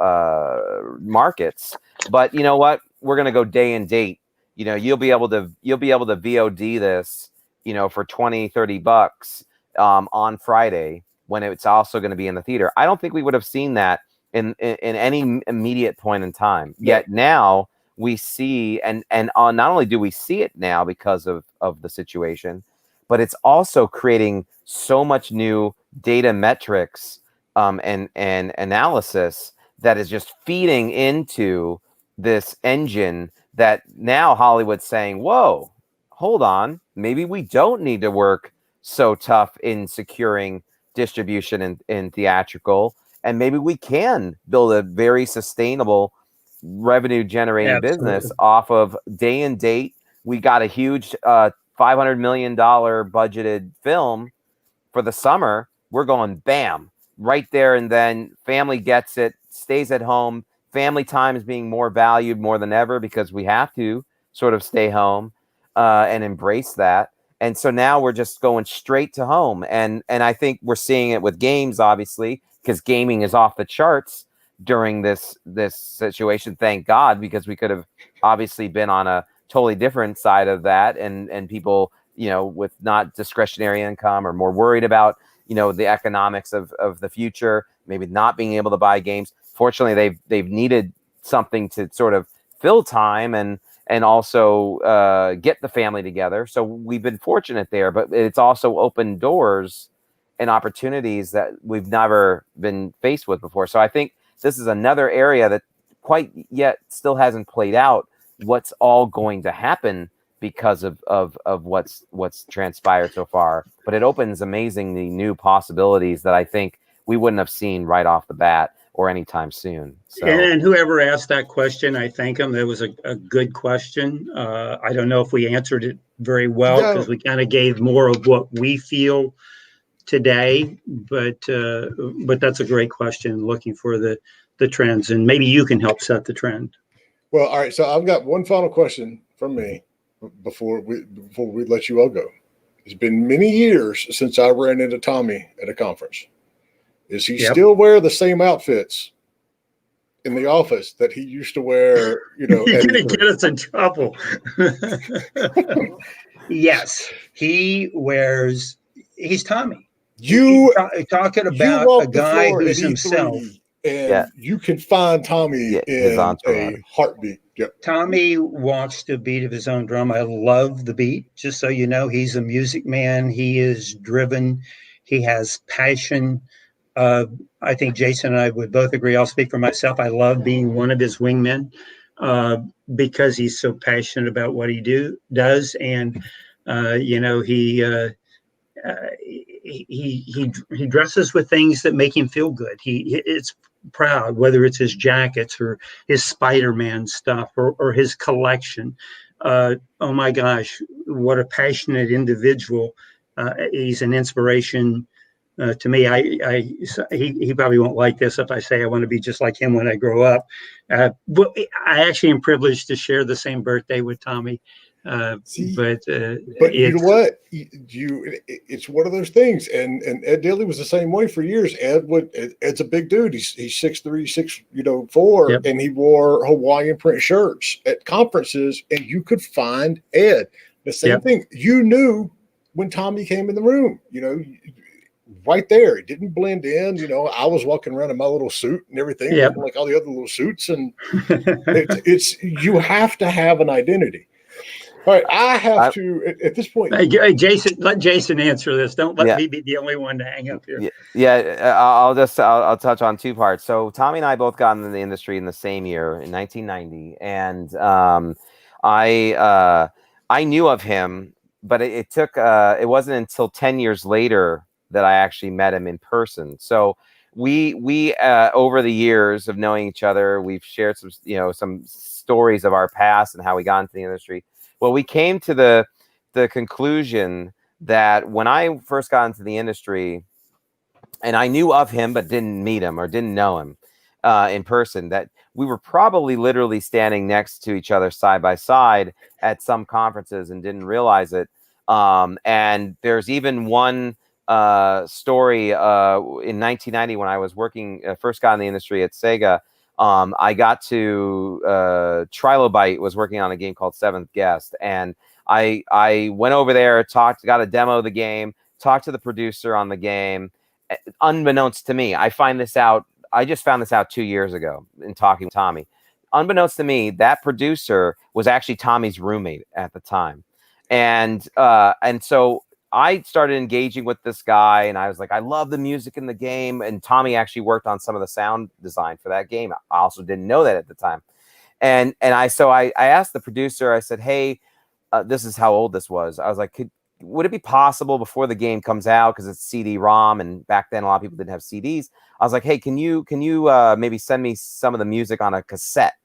markets. But you know what, we're going to go day and date. You'll be able to VOD this for $20-$30 on Friday, when it's also going to be in the theater. I don't think we would have seen that in any immediate point in time. Yet now we see, and not only do we see it now because of the situation, but it's also creating so much new data metrics and analysis that is just feeding into this engine that now Hollywood's saying, whoa, hold on, maybe we don't need to work so tough in securing distribution in theatrical, and maybe we can build a very sustainable revenue generating business off of day and date. We got a huge $500 million budgeted film for the summer. We're going bam right there, and then family gets it, stays at home. Family time is being more valued more than ever because we have to sort of stay home and embrace that. And so now we're just going straight to home. And I think we're seeing it with games, obviously, because gaming is off the charts during this situation. Thank God, because we could have obviously been on a totally different side of that, and people, with not discretionary income or more worried about, the economics of the future, maybe not being able to buy games. Fortunately, they've needed something to sort of fill time and also get the family together. So we've been fortunate there, but it's also opened doors and opportunities that we've never been faced with before. So I think this is another area that quite yet still hasn't played out what's all going to happen because of what's transpired so far. But it opens amazingly new possibilities that I think we wouldn't have seen right off the bat or anytime soon. So, and whoever asked that question, I thank them. That was a good question. I don't know if we answered it very well, because we kind of gave more of what we feel today, but that's a great question, looking for the trends, and maybe you can help set the trend. Well, all right. So I've got one final question from me before we let you all go. It's been many years since I ran into Tommy at a conference. Is he still wear the same outfits in the office that he used to wear? You're going to get us in trouble. Yes, he wears. He's Tommy. You talking about a guy who's E3 himself. And you can find Tommy in a heartbeat. Yep. Tommy walks to a beat of his own drum. I love the beat. Just so you know, he's a music man. He is driven. He has passion. I think Jason and I would both agree. I'll speak for myself. I love being one of his wingmen because he's so passionate about what he does. And, he dresses with things that make him feel good. It's proud, whether it's his jackets or his Spider-Man stuff or his collection. Oh my gosh, what a passionate individual. He's an inspiration to me. He probably won't like this if I say I want to be just like him when I grow up. But I actually am privileged to share the same birthday with Tommy. But you know what? It's one of those things. And Ed Daly was the same way for years. Ed's a big dude. He's 6'3", 6'4", and he wore Hawaiian print shirts at conferences, and you could find Ed. The same thing. You knew when Tommy came in the room, right there. It didn't blend in. I was walking around in my little suit and everything, like all the other little suits. And it's you have to have an identity. All right, I have to at this point. Hey, Jason, let Jason answer this. Don't let Yeah. me be the only one to hang up here. I'll touch on two parts. So Tommy and I both got into the industry in the same year in 1990, and I knew of him, but it took it wasn't until 10 years later that I actually met him in person. So we over the years of knowing each other, we've shared some stories of our past and how we got into the industry. Well, we came to the conclusion that when I first got into the industry, and I knew of him but didn't meet him or didn't know him in person, that we were probably literally standing next to each other side by side at some conferences and didn't realize it. And there's even one story in 1990 when I was working, first got in the industry at Sega. I got to Trilobite was working on a game called Seventh Guest, and I went over there, got a demo of the game, talked to the producer on the game. Unbeknownst to me, I just found this out 2 years ago in talking with Tommy. Unbeknownst to me, that producer was actually Tommy's roommate at the time, and so I started engaging with this guy, and I was like, I love the music in the game. And Tommy actually worked on some of the sound design for that game. I also didn't know that at the time. And I asked the producer, I said, hey, this is how old this was. I was like, would it be possible before the game comes out, because it's CD-ROM, and back then a lot of people didn't have CDs. I was like, hey, can you maybe send me some of the music on a cassette?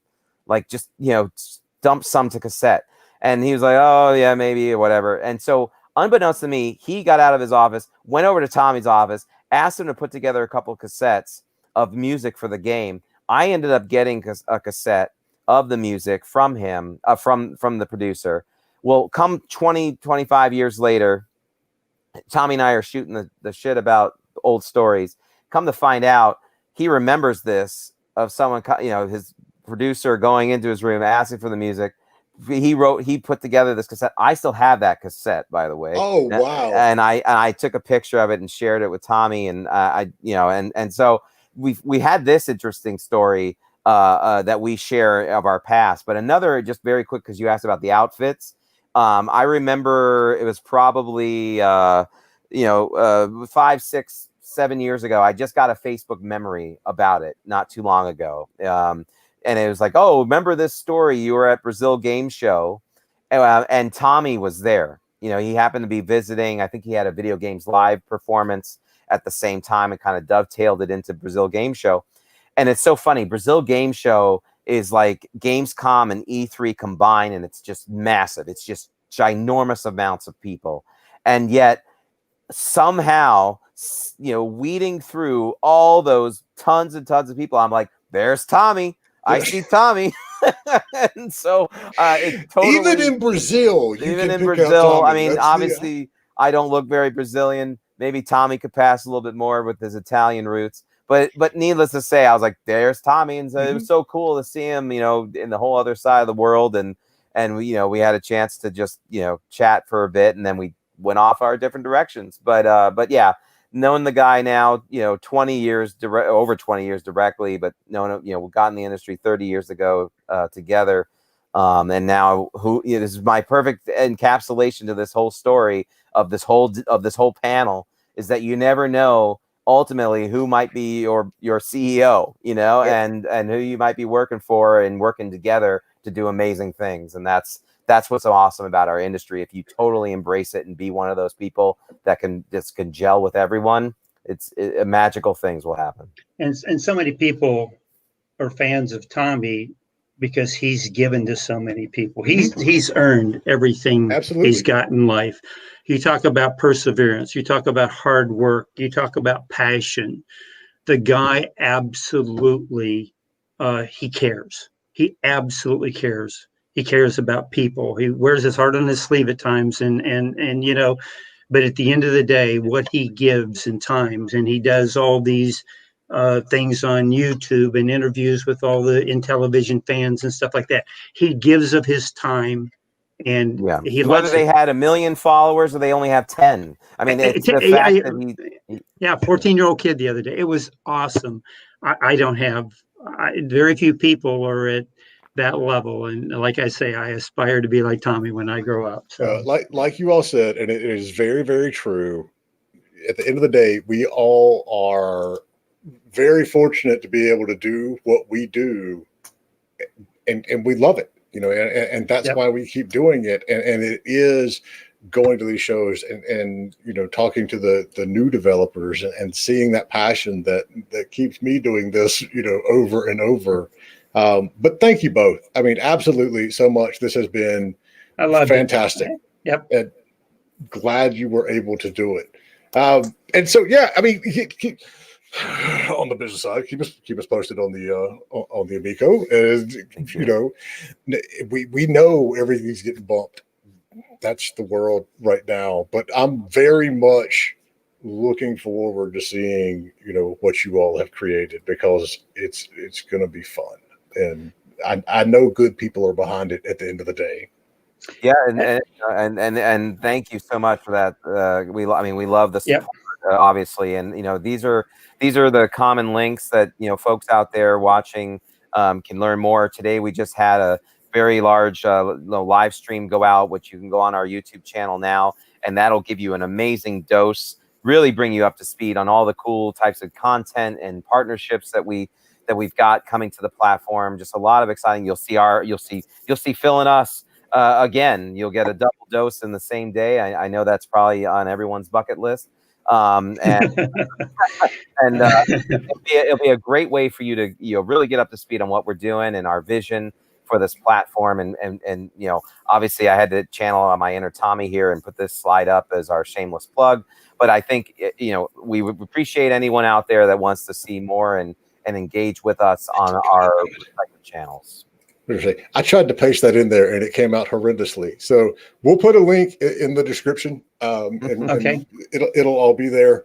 Like, just, dump some to cassette. And he was like, oh yeah, maybe, or whatever. And so unbeknownst to me, he got out of his office, went over to Tommy's office, asked him to put together a couple of cassettes of music for the game. I ended up getting a cassette of the music from him, from the producer. Well, come 25 years later, Tommy and I are shooting the shit about old stories. Come to find out, he remembers this of someone, his producer going into his room, asking for the music. He put together this cassette. I still have that cassette, by the way. Oh, wow. And I took a picture of it and shared it with Tommy. And and so we had this interesting story that we share of our past. But another, just very quick, because you asked about the outfits. I remember it was probably 5, 6, 7 years ago. I just got a Facebook memory about it not too long ago. And it was like, oh, remember this story? You were at Brazil Game Show, and Tommy was there. He happened to be visiting. I think he had a Video Games Live performance at the same time, and kind of dovetailed it into Brazil Game Show. And it's so funny. Brazil Game Show is like Gamescom and E3 combined, and it's just massive. It's just ginormous amounts of people. And yet somehow, weeding through all those tons and tons of people, I'm like, there's Tommy. I see Tommy. And so it totally, even in Brazil, I mean, obviously I don't look very Brazilian. Maybe Tommy could pass a little bit more with his Italian roots. But needless to say, I was like, there's Tommy. And so it was so cool to see him, in the whole other side of the world. And we we had a chance to just, chat for a bit, and then we went off our different directions. But yeah, knowing the guy now, 20 years, over 20 years directly, but knowing, we got in the industry 30 years ago together. And now this is my perfect encapsulation to this whole story of this whole panel, is that you never know ultimately who might be your CEO, and who you might be working for and working together to do amazing things. And that's what's so awesome about our industry. If you totally embrace it and be one of those people that can gel with everyone, magical things will happen. And so many people are fans of Tommy because he's given to so many people. He's earned everything he's got in life. You talk about perseverance, you talk about hard work, you talk about passion. The guy absolutely, he cares. He absolutely cares. He cares about people. He wears his heart on his sleeve at times, and but at the end of the day, what he gives in times, and he does all these things on YouTube and interviews with all the Intellivision fans and stuff like that. He gives of his time, and whether they had 1 million followers or they only have 10. I mean, it's the fact that 14-year-old kid the other day. It was awesome. I don't have very few people are at that level. And like I say, I aspire to be like Tommy when I grow up. So like you all said, and it is very, very true. At the end of the day, we all are very fortunate to be able to do what we do, and we love it, and that's why we keep doing it. And it is going to these shows and talking to the new developers and seeing that passion that keeps me doing this, over and over. But thank you both. I mean, absolutely so much. This has been I love fantastic. it. Yep. And glad you were able to do it. And so, yeah, I mean, keep on the business side, keep us posted on the Amico. We know everything's getting bumped. That's the world right now. But I'm very much looking forward to seeing, what you all have created, because it's going to be fun. And I know good people are behind it at the end of the day. Yeah, and thank you so much for that. We love the support, obviously, and these are the common links that folks out there watching can learn more. Today we just had a very large live stream go out, which you can go on our YouTube channel now, and that'll give you an amazing dose, really bring you up to speed on all the cool types of content and partnerships that we've got coming to the platform. Just a lot of exciting. You'll see Phil and us. Again, you'll get a double dose in the same day. I know that's probably on everyone's bucket list. And it'll be a great way for you to really get up to speed on what we're doing and our vision for this platform. And obviously I had to channel on my inner Tommy here and put this slide up as our shameless plug. But I think we would appreciate anyone out there that wants to see more and engage with us on our respective channels. I tried to paste that in there and it came out horrendously. So we'll put a link in the description. And it'll all be there.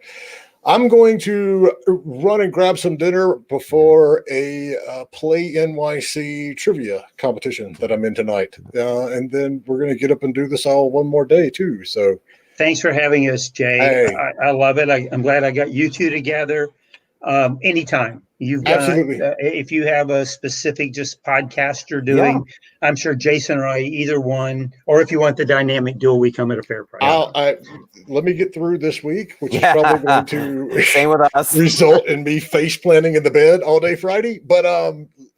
I'm going to run and grab some dinner before a Play NYC trivia competition that I'm in tonight. And then we're going to get up and do this all one more day too. So thanks for having us, Jay. Hey. I love it. I'm glad I got you two together. Anytime. You've got, absolutely. If you have a specific just podcast you're doing, I'm sure Jason or I, either one, or if you want the dynamic duel, we come at a fair price. Let me get through this week, which is probably going to same with us. result in me face planting in the bed all day Friday. But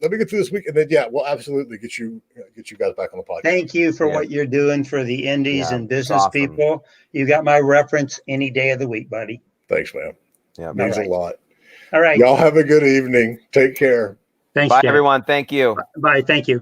let me get through this week, and then we'll absolutely get you guys back on the podcast. Thank you for what you're doing for the indies and business people. You got my reference any day of the week, buddy. Thanks, man. Yeah, means a lot. All right. Y'all have a good evening. Take care. Thanks. Bye, Jay. everyone. Thank you. Bye. Thank you.